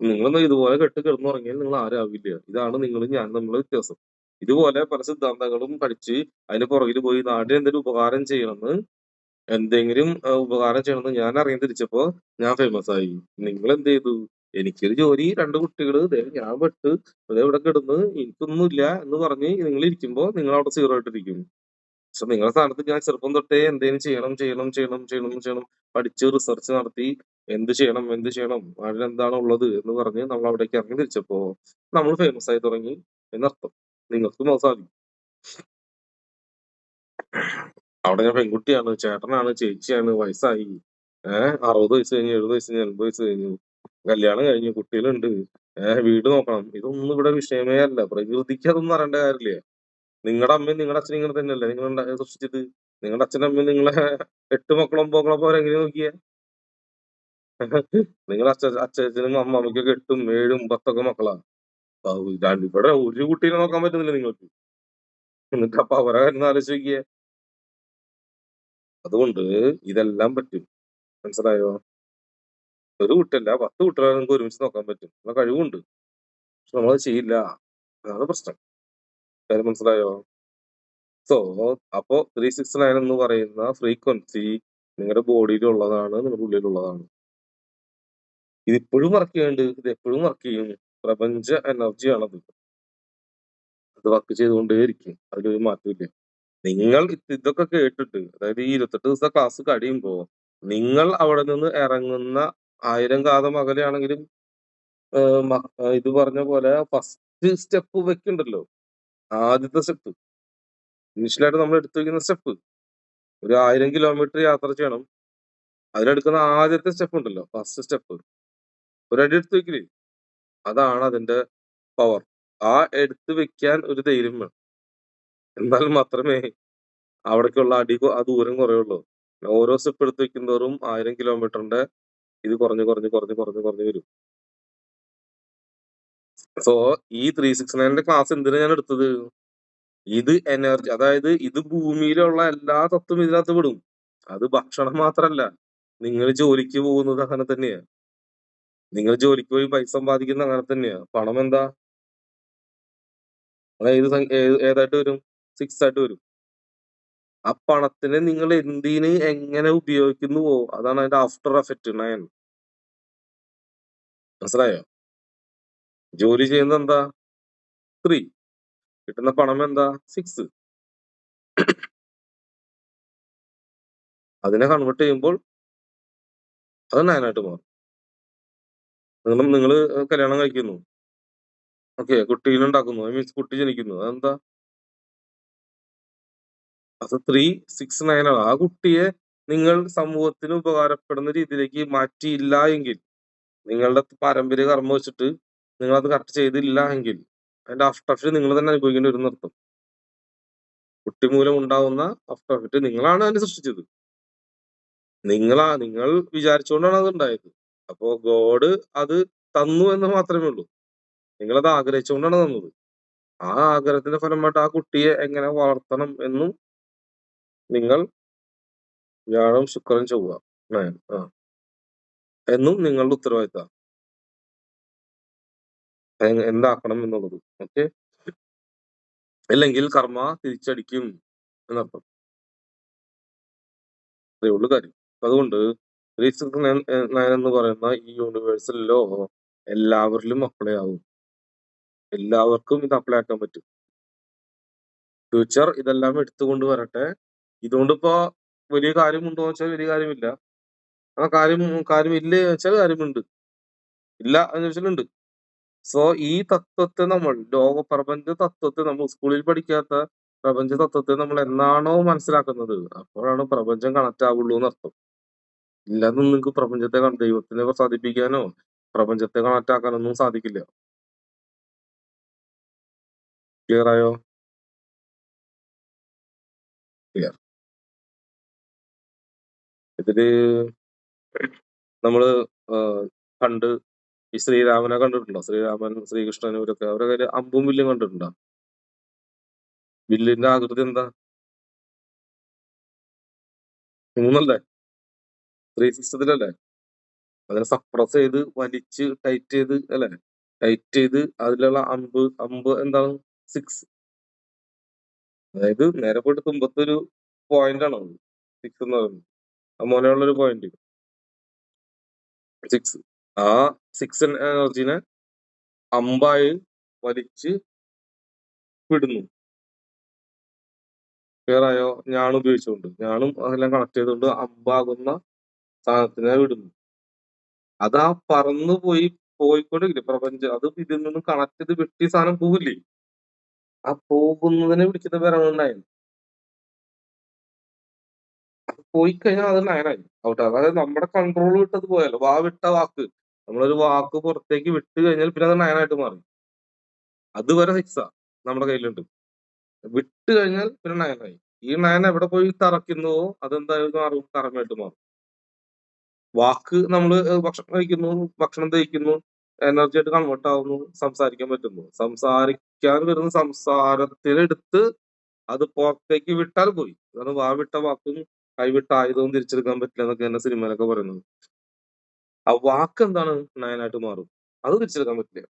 നിങ്ങളൊന്നും ഇതുപോലെ കെട്ട് കിടന്നുറങ്ങിയാൽ നിങ്ങൾ ആരാവില്ല. ഇതാണ് നിങ്ങൾ ഞാൻ തമ്മിലുള്ള വ്യത്യാസം. ഇതുപോലെ പല സിദ്ധാന്തങ്ങളും പഠിച്ച് അതിന് പുറകിൽ പോയി നാടിന് എന്തെങ്കിലും ഉപകാരം ചെയ്യണമെന്ന് ഉപകാരം ചെയ്യണമെന്ന് ഞാൻ അറിയാൻ തിരിച്ചപ്പോ ഞാൻ ഫേമസ് ആയി. നിങ്ങൾ എന്ത് ചെയ്തു? എനിക്കൊരു ജോലി, 2 കുട്ടികള്, ഞാൻ പെട്ട് ഇവിടെ കിടന്ന് എനിക്കൊന്നുമില്ല എന്ന് പറഞ്ഞ് നിങ്ങൾ ഇരിക്കുമ്പോ നിങ്ങൾ അവിടെ 0 ആയിട്ടിരിക്കും. പക്ഷെ നിങ്ങളുടെ സ്ഥാനത്ത് ഞാൻ ചെറുപ്പം തൊട്ടേ എന്തെങ്കിലും ചെയ്യണം, പഠിച്ച് റിസർച്ച് നടത്തി എന്ത് ചെയ്യണം, അതിനെന്താണ് ഉള്ളത് എന്ന് പറഞ്ഞ് നമ്മൾ അവിടേക്ക് ഇറങ്ങി തിരിച്ചപ്പോ നമ്മൾ ഫേമസ് ആയി തുടങ്ങി എന്നർത്ഥം. നിങ്ങൾക്കും അത് സാധിക്കും. അവിടെ ഞാൻ പെൺകുട്ടിയാണ്, ചേട്ടനാണ്, ചേച്ചിയാണ്, വയസ്സായി, 60 വയസ്സ് കഴിഞ്ഞു, 70 വയസ്സ് കഴിഞ്ഞു, 80 വയസ്സ് കഴിഞ്ഞു, കല്യാണം കഴിഞ്ഞു, കുട്ടികളുണ്ട്, വീട് നോക്കണം, ഇതൊന്നും ഇവിടെ വിഷയമേ അല്ല. പ്രകൃതിക്ക് അതൊന്നും അറിയേണ്ട കാര്യമില്ല. നിങ്ങളുടെ അമ്മയും നിങ്ങളുടെ അച്ഛനും ഇങ്ങനെ തന്നെയല്ലേ നിങ്ങൾ സൃഷ്ടിച്ചത്? നിങ്ങളുടെ അച്ഛനും അമ്മയും നിങ്ങളെ 8 മക്കളും പോക്കളപ്പോ അവരെങ്ങനെ നോക്കിയ? നിങ്ങളുടെ അച്ഛനും അമ്മമ്മയ്ക്കൊക്കെ 8ഉം 7ഉം 10ഒക്കെ മക്കളാ. ഇവിടെ ഒരു കുട്ടീനെ നോക്കാൻ പറ്റുന്നില്ല നിങ്ങൾക്ക്. എന്നിട്ട് അപ്പൊ അവരെ കാര്യം ആലോചിച്ച് നോക്കിയേ. അതുകൊണ്ട് ഇതെല്ലാം പറ്റും. മനസ്സിലായോ? ഒരു കുട്ടിയല്ല, 10 കുട്ടികളെ നിങ്ങൾക്ക് ഒരുമിച്ച് നോക്കാൻ പറ്റും. ഉള്ള കഴിവുണ്ട്. പക്ഷെ നമ്മളത് ചെയ്യില്ല. അതാണ് പ്രശ്നം. കാര്യം മനസ്സിലായോ? സോ അപ്പോ 369 എന്ന് പറയുന്ന ഫ്രീക്വൻസി നിങ്ങളുടെ ബോഡിയിലുള്ളതാണ്, നിങ്ങളുടെ ഉള്ളിലുള്ളതാണ്. ഇതിപ്പോഴും വർക്ക് ചെയ്യുന്നുണ്ട്. ഇത് എപ്പോഴും വർക്ക് ചെയ്യും. പ്രപഞ്ച എനർജിയാണത്. അത് വർക്ക് ചെയ്തുകൊണ്ടേയിരിക്കും. അതിലൊരു മാറ്റമില്ല. നിങ്ങൾ ഇതൊക്കെ കേട്ടിട്ട്, അതായത് ഈ 28 ദിവസത്തെ ക്ലാസ് കഴിയുമ്പോ നിങ്ങൾ അവിടെ നിന്ന് ഇറങ്ങുന്ന 1000 കാതം അകലെയാണെങ്കിലും ഇത് പറഞ്ഞ പോലെ ഫസ്റ്റ് സ്റ്റെപ്പ് വെക്കുണ്ടല്ലോ, ആദ്യത്തെ സ്റ്റെപ്പ്, ഇനിഷ്യലായിട്ട് നമ്മൾ എടുത്തു വെക്കുന്ന സ്റ്റെപ്പ്, ഒരു 1000 കിലോമീറ്റർ യാത്ര ചെയ്യണം. അതിലെടുക്കുന്ന ആദ്യത്തെ സ്റ്റെപ്പ് ഉണ്ടല്ലോ, ഫസ്റ്റ് സ്റ്റെപ്പ്, ഒരടി എടുത്തു വെക്കില്ലേ, അതാണ് അതിന്റെ പവർ. ആ എടുത്തു വെക്കാൻ ഒരു ധൈര്യം വേണം. എന്നാൽ മാത്രമേ അവിടേക്കുള്ള ആ ദൂരം കുറയുള്ളൂ. ഓരോ സ്റ്റെപ്പ് എടുത്ത് വെക്കുന്നതോറും 1000 കിലോമീറ്ററിന്റെ ഇത് കുറഞ്ഞു വരും. സോ ഈ 369ന്റെ ക്ലാസ് എന്തിനാ ഞാൻ എടുത്തത്? ഇത് എനർജി, അതായത് ഇത് ഭൂമിയിലുള്ള എല്ലാ തത്വം ഇതിനകത്ത് വിടും. അത് ഭക്ഷണം മാത്രല്ല. നിങ്ങൾ ജോലിക്ക് പോകുന്നത് അങ്ങനെ തന്നെയാ. നിങ്ങൾ ജോലിക്ക് പോയി പൈസ സമ്പാദിക്കുന്നത് അങ്ങനെ തന്നെയാ. പണം എന്താ? ഏതായിട്ട് വരും? 6 ആയിട്ട് വരും. ആ പണത്തിനെ നിങ്ങൾ എന്തിന് എങ്ങനെ ഉപയോഗിക്കുന്നുവോ അതാണ് അതിന്റെ ആഫ്റ്റർ എഫക്റ്റ് 9. മനസ്സിലായോ? ജോലി ചെയ്യുന്നത് എന്താ? 3. കിട്ടുന്ന പണം എന്താ? 6. അതിനെ കൺവേർട്ട് ചെയ്യുമ്പോൾ അത് 9 ആയിട്ട് മാറും. നിങ്ങള് കല്യാണം കഴിക്കുന്നു. ഓക്കെ. കുട്ടീനെ ഉണ്ടാക്കുന്നു. മീൻസ് കുട്ടി ജനിക്കുന്നു. അതെന്താ? അത് 3, 6, 9 ആണ്. ആ കുട്ടിയെ നിങ്ങൾ സമൂഹത്തിന് ഉപകാരപ്പെടുന്ന രീതിയിലേക്ക് മാറ്റിയില്ല എങ്കിൽ, നിങ്ങളുടെ പാരമ്പര്യ കർമ്മം വെച്ചിട്ട് നിങ്ങളത് കറക്റ്റ് ചെയ്തില്ല എങ്കിൽ, അതിന്റെ ആഫ്റ്റർ എഫക്റ്റ് നിങ്ങൾ തന്നെ അനുഭവിക്കേണ്ടി വരും എന്നർത്ഥം. കുട്ടി മൂലം ഉണ്ടാവുന്ന ആഫ്റ്റർ എഫക്റ്റ് നിങ്ങളാണ് അതിനെ സൃഷ്ടിച്ചത്. നിങ്ങൾ വിചാരിച്ചുകൊണ്ടാണ് അത് ഉണ്ടായത്. അപ്പോ ഗോഡ് അത് തന്നു എന്ന് മാത്രമേ ഉള്ളൂ. നിങ്ങളത് ആഗ്രഹിച്ചുകൊണ്ടാണ് തന്നത്. ആ ആഗ്രഹത്തിന്റെ ഫലമായിട്ട് ആ കുട്ടിയെ എങ്ങനെ വളർത്തണം എന്നും നിങ്ങൾ വ്യാഴം, ശുക്രൻ, ചൊവ്വ എന്നും നിങ്ങളുടെ ഉത്തരവാദിത്തം. എന്താക്കണം എന്നുള്ളത്. ഓക്കെ. അല്ലെങ്കിൽ കർമ്മ തിരിച്ചടിക്കും എന്നർത്ഥം. അതേ ഉള്ളു കാര്യം. അതുകൊണ്ട് 369 എന്ന് പറയുന്ന ഈ യൂണിവേഴ്സൽ ലോ എല്ലാവരിലും അപ്ലൈ ആവും. എല്ലാവർക്കും ഇത് അപ്ലൈ ആക്കാൻ പറ്റും. ഫ്യൂച്ചർ ഇതെല്ലാം എടുത്തുകൊണ്ട് വരട്ടെ. ഇതുകൊണ്ടിപ്പോ വലിയ കാര്യമുണ്ടോ എന്ന് വെച്ചാൽ വലിയ കാര്യമില്ല. ആ കാര്യമില്ലേ എന്ന് വെച്ചാൽ കാര്യമുണ്ട്. ഇല്ല എന്ന് വെച്ചാൽ ഉണ്ട്. സോ ഈ തത്വത്തെ നമ്മൾ പ്രപഞ്ച തത്വത്തെ നമ്മൾ സ്കൂളിൽ പഠിക്കാത്ത പ്രപഞ്ച തത്വത്തെ നമ്മൾ എന്നാണോ മനസ്സിലാക്കുന്നത്, അപ്പോഴാണ് പ്രപഞ്ചം കണക്ട് ആവുള്ളൂ എന്നർത്ഥം. ഇല്ലാതെ നിങ്ങൾക്ക് പ്രപഞ്ചത്തെ ദൈവത്തിനെ സാധിപ്പിക്കാനോ പ്രപഞ്ചത്തെ കണക്ട് ആക്കാനൊന്നും സാധിക്കില്ല. ക്ലിയർ ആയോ? ക്ലിയർ. ഇതില് നമ്മള് പണ്ട് ഈ ശ്രീരാമനെ കണ്ടിട്ടുണ്ടോ? ശ്രീരാമൻ, ശ്രീകൃഷ്ണൻ, അവരൊക്കെ അവരുടെ കയ്യിൽ അമ്പും വില്ലും കണ്ടിട്ടുണ്ടോ? വില്ലിന്റെ ആകൃതി എന്താ? 3 360 അതിനെ സപ്രസ് ചെയ്ത് വലിച്ച് ടൈറ്റ് ചെയ്ത് അല്ലെ? ടൈറ്റ് ചെയ്ത് അതിലുള്ള അമ്പ് എന്താണ്? 6. അതായത് നേരെ പോയിട്ട് തുമ്പത്തൊരു പോയിന്റ് ആണ് 6 എന്ന് പറയുന്നത്. ആ മോനെയുള്ളൊരു പോയിന്റ് 6. ആ 6 എനർജിനെ അമ്പായി വലിച്ച് വിടുന്നു. ക്ലിയർ ആയോ? ഞാണും ഉപയോഗിച്ചുകൊണ്ട്, ഞാണും അതെല്ലാം കണക്ട് ചെയ്തുകൊണ്ട് അമ്പാകുന്ന സാധനത്തിനെ വിടുന്നു. അതാ പറന്നു പോയിക്കൊണ്ടിരിക്കില്ലേ പ്രപഞ്ചം. അത് ഇതിൽ നിന്ന് കണക്ട് ചെയ്ത് വെട്ടി സാധനം പോവില്ലേ? ആ പോകുന്നതിനെ വിളിക്കുന്ന പേരാണ്. പോയി കഴിഞ്ഞാൽ അത് 9 ഔട്ട്. അതായത് നമ്മുടെ കൺട്രോൾ വിട്ടത് പോയല്ലോ. വിട്ട വാക്ക്, നമ്മളൊരു വാക്ക് പുറത്തേക്ക് വിട്ട് കഴിഞ്ഞാൽ പിന്നെ അത് 9 ആയിട്ട് മാറും. അതുവരെ 6 നമ്മുടെ കയ്യിലുണ്ട്. വിട്ട് കഴിഞ്ഞാൽ പിന്നെ 9 ഈ 9 എവിടെ പോയി തറയ്ക്കുന്നുവോ അതെന്തായാലും മാറും, കർമ്മയായിട്ട് മാറും. വാക്ക് നമ്മള് ഭക്ഷണം കഴിക്കുന്നു, ഭക്ഷണം ദഹിക്കുന്നു, എനർജി ആയിട്ട് കൺവേർട്ട് ആവുന്നു, സംസാരിക്കാൻ പറ്റുന്നു. സംസാരിക്കാൻ വരുന്ന സംസാരത്തിനെടുത്ത് അത് പുറത്തേക്ക് വിട്ടാൽ പോയി. അതാണ് വിട്ട വാക്കും കൈവിട്ട ആയുധവും തിരിച്ചെടുക്കാൻ പറ്റില്ല എന്നൊക്കെ എന്റെ സിനിമയിലൊക്കെ പറയുന്നത്. ആ വാക്ക് എന്താണ്? 9 ആയിട്ട് മാറും. അത് തിരിച്ചെടുക്കാൻ പറ്റില്ല.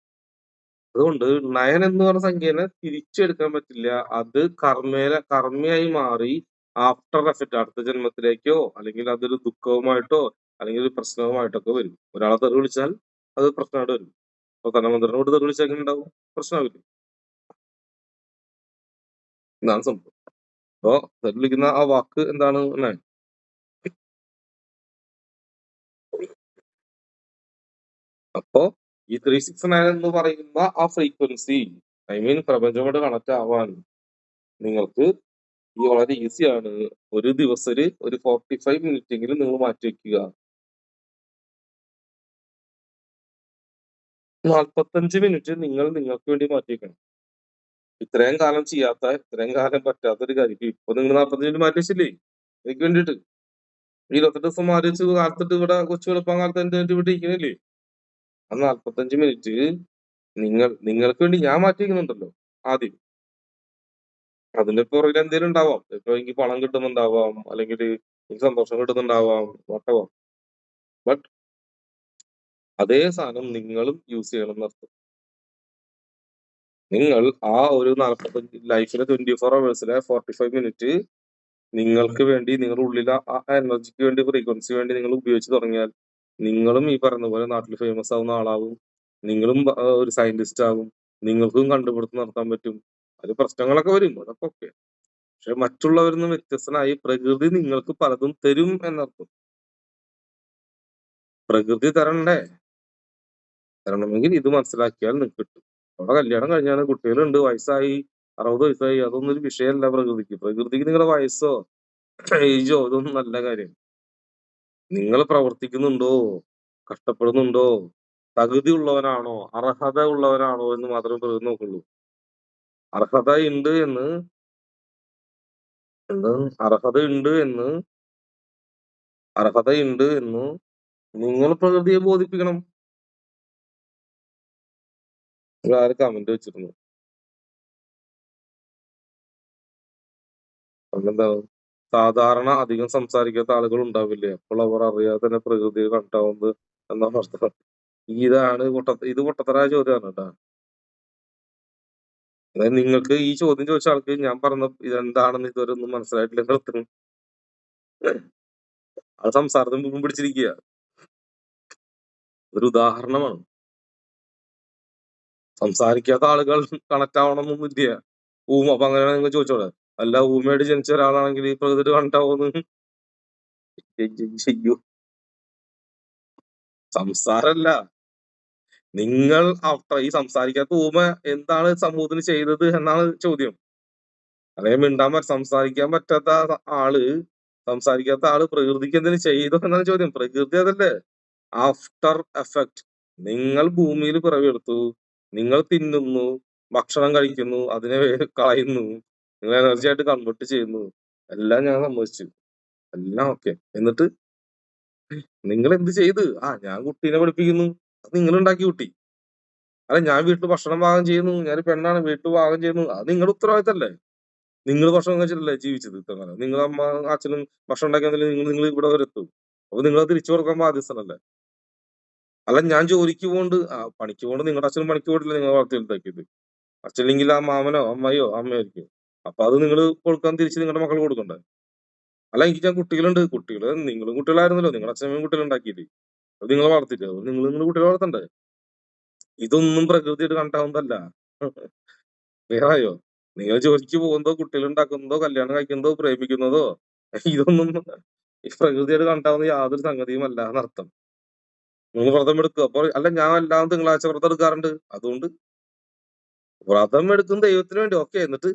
അതുകൊണ്ട് 9 എന്ന് പറഞ്ഞ സംഖ്യനെ തിരിച്ചെടുക്കാൻ പറ്റില്ല. അത് കർമ്മയായി മാറി ആഫ്റ്റർ എഫക്റ്റ് അടുത്ത ജന്മത്തിലേക്കോ അല്ലെങ്കിൽ അതൊരു ദുഃഖവുമായിട്ടോ അല്ലെങ്കിൽ ഒരു പ്രശ്നവുമായിട്ടൊക്കെ വരും. ഒരാളെ തെറി വിളിച്ചാൽ അത് പ്രശ്നമായിട്ട് വരും. പ്രധാനമന്ത്രിനോട് തെറി വിളിച്ചാൽ എങ്ങനെ ഉണ്ടാവും? പ്രശ്നമാവില്ലേ? ഇതാണ് സംഭവം. അപ്പോ തെറി വിളിക്കുന്ന ആ വാക്ക് എന്താണ്? 9. അപ്പോ ഈ 369 എന്ന് പറയുന്ന ആ ഫ്രീക്വൻസി, ഐ മീൻ പ്രപഞ്ചമായിട്ട് കണക്ട് ആവാൻ നിങ്ങൾക്ക് വളരെ ഈസിയാണ്. ഒരു ദിവസം ഒരു 45 മിനിറ്റ് എങ്കിലും നിങ്ങൾ മാറ്റി വെക്കുക. 45 മിനിറ്റ് നിങ്ങൾ നിങ്ങൾക്ക് വേണ്ടി മാറ്റി വെക്കണം. ഇത്രയും കാലം ചെയ്യാത്ത, ഇത്രയും കാലം പറ്റാത്ത ഒരു കാര്യം ഇപ്പൊ നിങ്ങൾ 45 മിനിറ്റ് മാറ്റി വെച്ചില്ലേ എനിക്ക് വേണ്ടിട്ട്. 28 ദിവസം മാറ്റി വെച്ച് കാലത്തിട്ട് ഇവിടെ കൊച്ചു വെളുപ്പാൻ കാലത്ത് എന്റെ ഇവിടെ ഇരിക്കുന്നില്ലേ? ആ 45 മിനിറ്റ് നിങ്ങൾക്ക് വേണ്ടി ഞാൻ മാറ്റി വെക്കുന്നുണ്ടല്ലോ ആദ്യം. അതിന്റെ പുറകിൽ എന്തെങ്കിലും ഉണ്ടാവാം. ഇപ്പൊ എനിക്ക് പണം കിട്ടുന്നുണ്ടാവാം, അല്ലെങ്കിൽ എനിക്ക് സന്തോഷം കിട്ടുന്നുണ്ടാവാം, whatever. ബട്ട് അതേ സാധനം നിങ്ങളും യൂസ് ചെയ്യണം എന്നർത്ഥം. നിങ്ങൾ ആ ഒരു 45 ലൈഫിലെ 24 അവേഴ്സിലെ 45 മിനിറ്റ് നിങ്ങൾക്ക് വേണ്ടി, നിങ്ങളുടെ ഉള്ളിലെ ആ എനർജിക്ക് വേണ്ടി, ഫ്രീക്വൻസി വേണ്ടി നിങ്ങൾ ഉപയോഗിച്ച് തുടങ്ങിയാൽ നിങ്ങളും ഈ പറയുന്ന പോലെ നാട്ടിൽ ഫേമസ് ആവുന്ന ആളാവും. നിങ്ങളും ഒരു സയന്റിസ്റ്റ് ആവും. നിങ്ങൾക്കും കണ്ടുപിടുത്തം നടത്താൻ പറ്റും. അത് പ്രശ്നങ്ങളൊക്കെ വരും, അതൊക്കെ ഓക്കെ. പക്ഷെ മറ്റുള്ളവരിൽ നിന്ന് വ്യത്യസ്തനായി പ്രകൃതി നിങ്ങൾക്ക് പലതും തരും എന്നർത്ഥം. പ്രകൃതി തരണമെങ്കിൽ ഇത് മനസ്സിലാക്കിയാൽ നിങ്ങൾക്ക് കിട്ടും. അവിടെ കല്യാണം കഴിഞ്ഞാണ്, കുട്ടികളുണ്ട്, വയസ്സായി, 60 വയസ്സായി, അതൊന്നും ഒരു വിഷയമല്ല പ്രകൃതിക്ക്. പ്രകൃതിക്ക് നിങ്ങളുടെ വയസ്സോ ഏജോ ഇതൊന്നും നല്ല കാര്യം. നിങ്ങൾ പ്രവർത്തിക്കുന്നുണ്ടോ, കഷ്ടപ്പെടുന്നുണ്ടോ, തകുതി ഉള്ളവനാണോ, അർഹത ഉള്ളവനാണോ എന്ന് മാത്രമേ പ്രകൃതി നോക്കുള്ളൂ. അർഹത ഉണ്ട് എന്ന് നിങ്ങൾ പ്രകൃതിയെ ബോധിപ്പിക്കണം. ആര് കമന്റ് വെച്ചിരുന്നു? അതെന്താണ്? സാധാരണ അധികം സംസാരിക്കാത്ത ആളുകൾ ഉണ്ടാവില്ലേ, അപ്പോൾ അവർ അറിയാതെ തന്നെ പ്രകൃതിയെ കണ്ടാവുന്നത് എന്നാണ് അർത്ഥം. ഇത് പൊട്ടത്തരായ ചോദ്യമാണ് കേട്ടാ. അതായത് നിങ്ങൾക്ക് ഈ ചോദ്യം ചോദിച്ച ആൾക്ക് ഞാൻ പറഞ്ഞ ഇതെന്താണെന്ന് ഇതുവരെ ഒന്നും മനസ്സിലായിട്ടില്ല അർത്ഥം. അത് സംസാരത്തിന് മുമ്പ് പിടിച്ചിരിക്കുക. ഒരു ഉദാഹരണമാണ്. സംസാരിക്കാത്ത ആളുകൾ കണക്ട് ആവണമെന്നൊന്നുമില്ല. അപ്പൊ അങ്ങനെയാണ് നിങ്ങൾ ചോദിച്ചോളെ. അല്ല, ഊമയായിട്ട് ജനിച്ച ഒരാളാണെങ്കിൽ ഈ പ്രകൃതി കണക്ട് ആവുമെന്ന് ചെയ്യൂ. സംസാരല്ല, നിങ്ങൾ ഈ സംസാരിക്കാത്ത ഊമ എന്താണ് സമൂഹത്തിന് ചെയ്തത് എന്നാണ് ചോദ്യം. അല്ലെങ്കിൽ സംസാരിക്കാൻ പറ്റാത്ത പ്രകൃതിക്ക് എന്തെങ്കിലും ചെയ്തോ എന്നാണ് ചോദ്യം. പ്രകൃതി അതല്ലേ ആഫ്റ്റർ എഫക്ട്. നിങ്ങൾ ഭൂമിയിൽ പിറവിയെടുത്തു, നിങ്ങൾ തിന്നുന്നു, ഭക്ഷണം കഴിക്കുന്നു, അതിനെ കളയുന്നു, നിങ്ങൾ എനർജി ആയിട്ട് കൺവേർട്ട് ചെയ്യുന്നു, എല്ലാം ഞാൻ സമ്മതിച്ചു, എല്ലാം ഓക്കെ. എന്നിട്ട് നിങ്ങൾ എന്ത് ചെയ്ത്? ഞാൻ കുട്ടീനെ പഠിപ്പിക്കുന്നു, അത് നിങ്ങൾ ഉണ്ടാക്കി കുട്ടി. അല്ല, ഞാൻ വീട്ടിൽ ഭക്ഷണം പാകം ചെയ്യുന്നു, ഞാൻ പെണ്ണാണ്, വീട്ടിൽ പാകം ചെയ്യുന്നു, അത് നിങ്ങളുടെ ഉത്തരവാദിത്തല്ലേ. നിങ്ങൾ ഭക്ഷണം കഴിച്ചിട്ടല്ലേ ജീവിച്ചത് ഇത്രകാലം. നിങ്ങൾ അമ്മ അച്ഛനും ഭക്ഷണം ഉണ്ടാക്കിയാൽ നിങ്ങൾ ഇവിടെ വരെ എത്തും. അപ്പൊ നിങ്ങൾ തിരിച്ചു കൊടുക്കാൻ ബാധ്യസ്ഥനല്ലേ. അല്ല, ഞാൻ ജോലിക്ക് പണിക്ക് പോകണ്ട്, നിങ്ങളുടെ അച്ഛനും പണിക്ക് പോയിട്ടില്ല നിങ്ങൾ വളർത്തി വലുതാക്കിയത്. അച്ഛനില്ലെങ്കിൽ ആ മാമനോ അമ്മയോ അമ്മയായിരിക്കും. അപ്പൊ അത് നിങ്ങൾ കൊടുക്കാൻ തിരിച്ച് നിങ്ങളുടെ മക്കൾ കൊടുക്കണ്ടേ. അല്ല, ഞാൻ കുട്ടികളുണ്ട്, നിങ്ങളും കുട്ടികളായിരുന്നല്ലോ, നിങ്ങളുടെ അച്ഛനും കുട്ടികളുണ്ടാക്കിയിട്ട് അത് നിങ്ങൾ വളർത്തിട്ട് നിങ്ങൾ കുട്ടികളെ വളർത്തണ്ടേ. ഇതൊന്നും പ്രകൃതിയായിട്ട് കണ്ടാവുന്നതല്ല. ക്ലിയറായോ? നിങ്ങൾ ജോലിക്ക് പോകുന്നതോ, കുട്ടികൾ ഉണ്ടാക്കുന്നതോ, കല്യാണം കഴിക്കുന്നതോ, പ്രേമിക്കുന്നതോ ഇതൊന്നും ഈ പ്രകൃതിയായിട്ട് കണ്ടാവുന്ന യാതൊരു സംഗതിയും അല്ല എന്നർത്ഥം. നിങ്ങൾ വ്രതം എടുക്കുക. അപ്പോൾ അല്ല, ഞാൻ എല്ലാം തിങ്കളാഴ്ച വ്രതം എടുക്കാറുണ്ട്. അതുകൊണ്ട് വ്രതം എടുക്കുന്ന ദൈവത്തിന് വേണ്ടി, ഓക്കെ. എന്നിട്ട്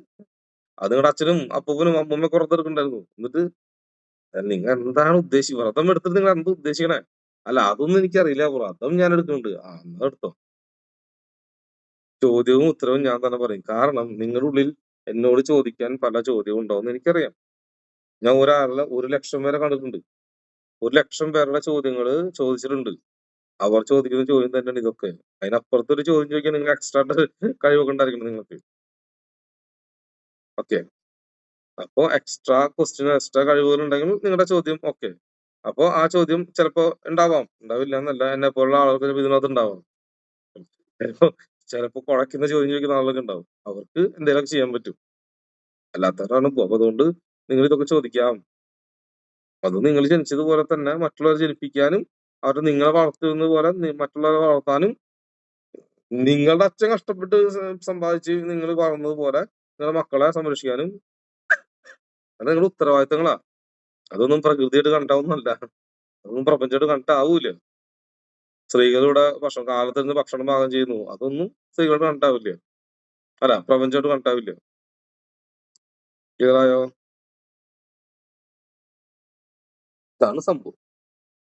അത് നിങ്ങളുടെ അച്ഛനും അപ്പൂപ്പനും അമ്മൂമ്മയൊക്കെ വ്രതം എടുക്കണ്ടായിരുന്നു. എന്നിട്ട് നിങ്ങൾ എന്താണ് വ്രതം എടുത്തിട്ട് നിങ്ങൾ എന്താ ഉദ്ദേശിക്കണേ? അല്ല, അതൊന്നും എനിക്കറിയില്ല, വ്രതം ഞാൻ എടുക്കുന്നുണ്ട്. എന്നാ എടുത്തോ. ചോദ്യവും ഉത്തരവും ഞാൻ തന്നെ പറയും. കാരണം നിങ്ങളുടെ ഉള്ളിൽ എന്നോട് ചോദിക്കാൻ പല ചോദ്യവും ഉണ്ടാവും എനിക്കറിയാം. ഞാൻ 1,00,000 പേരെ കണ്ടിട്ടുണ്ട്. 1,00,000 പേരുടെ ചോദ്യങ്ങള് ചോദിച്ചിട്ടുണ്ട്. അവർ ചോദിക്കുന്ന ചോദ്യം തന്നെയാണ് ഇതൊക്കെ. അതിനപ്പുറത്തൊരു ചോദ്യം ചോദിക്കാൻ നിങ്ങൾ എക്സ്ട്രാ കഴിവൊക്കെ ഉണ്ടായിരിക്കണം നിങ്ങൾക്ക്. ഓക്കെ. അപ്പോ എക്സ്ട്രാ ക്വസ്റ്റ്യൻ, എക്സ്ട്രാ കഴിവുകൾ ഉണ്ടെങ്കിൽ നിങ്ങളുടെ ചോദ്യം ഓക്കെ. അപ്പോ ആ ചോദ്യം ചിലപ്പോ ഉണ്ടാവില്ല എന്നല്ല, എന്നെ പോലുള്ള ആളുകൾക്ക് ഇതിനകത്ത് ഉണ്ടാവാം. ചിലപ്പോ കുഴക്കുന്ന ചോദ്യം ചോദിക്കുന്ന ആളുകളൊക്കെ ഉണ്ടാവും. അവർക്ക് എന്തെങ്കിലുമൊക്കെ ചെയ്യാൻ പറ്റും. അല്ലാത്തവരാണ് അപ്പൊ അതുകൊണ്ട് നിങ്ങൾ ഇതൊക്കെ ചോദിക്കാം. അത് നിങ്ങൾ ജനിച്ചതുപോലെ തന്നെ മറ്റുള്ളവരെ ജനിപ്പിക്കാനും, നിങ്ങളെ വളർത്തുന്നത് പോലെ മറ്റുള്ളവരെ വളർത്താനും, നിങ്ങളുടെ അച്ഛൻ കഷ്ടപ്പെട്ട് സമ്പാദിച്ച് നിങ്ങൾ വളർന്നത് പോലെ നിങ്ങളുടെ മക്കളെ സംരക്ഷിക്കാനും അത് നിങ്ങളുടെ ഉത്തരവാദിത്തങ്ങളാ. അതൊന്നും പ്രകൃതിയായിട്ട് കണ്ടാവുന്നല്ല, അതൊന്നും പ്രപഞ്ചമായിട്ട് കണ്ടാവൂല. സ്ത്രീകളുടെ കാലത്ത് ഭക്ഷണം പാകം ചെയ്യുന്നു, അതൊന്നും സ്ത്രീകളുടെ കണ്ടാവില്ല. അല്ല, പ്രപഞ്ചമായിട്ട് കണ്ടാവില്ല. ക്ലിയറായോ? ഇതാണ് സംഭവം.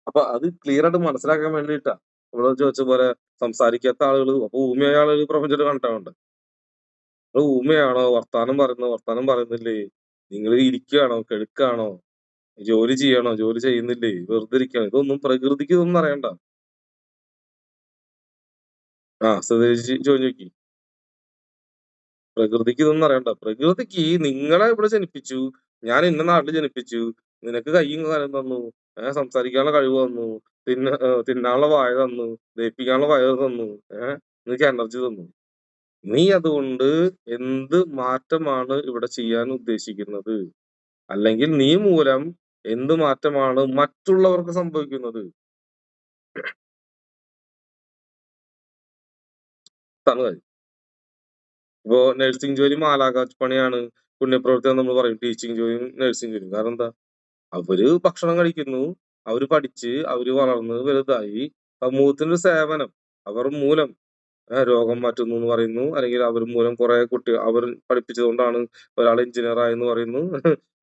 അപ്പൊ അത് ക്ലിയർ ആയിട്ട് മനസ്സിലാക്കാൻ വേണ്ടിയിട്ടാ ഇവിടെ ചോദിച്ച പോലെ സംസാരിക്കാത്ത ആളുകൾ, അപ്പൊ ഊമയായ ആളുകൾ പ്രപഞ്ചമായിട്ട് കണ്ടാവണ്ട. ഊമയാണോ, വർത്താനം പറയുന്നില്ലേ, നിങ്ങൾ ഇരിക്കുകയാണോ, കെടുക്കാണോ, ജോലി ചെയ്യണോ, ജോലി ചെയ്യുന്നില്ലേ, വെറുതെ ഇരിക്കുകയാണോ, ഇതൊന്നും പ്രകൃതിക്ക് ഇതൊന്നും അറിയണ്ട. ചോദിച്ചു. പ്രകൃതിക്ക് ഇതൊന്നും അറിയണ്ട. പ്രകൃതിക്ക് നിങ്ങളെ ഇവിടെ ജനിപ്പിച്ചു, ഞാൻ ഇന്ന നാട്ടിൽ ജനിപ്പിച്ചു, നിനക്ക് കയ്യും കാലം തന്നു, സംസാരിക്കാനുള്ള കഴിവ് തന്നു, തിന്നാനുള്ള വായ തന്നു, ദഹിപ്പിക്കാനുള്ള വയറ് തന്നു, നിനക്ക് എനർജി തന്നു. നീ അതുകൊണ്ട് എന്ത് മാറ്റമാണ് ഇവിടെ ചെയ്യാൻ ഉദ്ദേശിക്കുന്നത്? അല്ലെങ്കിൽ നീ മൂലം എന്ത് മാറ്റമാണ് മറ്റുള്ളവർക്ക് സംഭവിക്കുന്നത്? ഇപ്പോ നഴ്സിംഗ് ജോലി പണിയാണ്, പുണ്യപ്രവൃത്തി നമ്മൾ പറയും. ടീച്ചിങ് ജോലിയും നഴ്സിംഗ് ജോലിയും. കാരണം എന്താ? അവര് ഭക്ഷണം കഴിക്കുന്നു, അവര് പഠിച്ച് അവര് വളർന്ന് വലുതായി സമൂഹത്തിന് സേവനം അവർ മൂലം രോഗം മാറ്റുന്നു എന്ന് പറയുന്നു. അല്ലെങ്കിൽ അവർ മൂലം കുറെ കുട്ടികൾ അവർ പഠിപ്പിച്ചതുകൊണ്ടാണ് ഒരാൾ എഞ്ചിനീയർ ആയെന്ന് പറയുന്നു.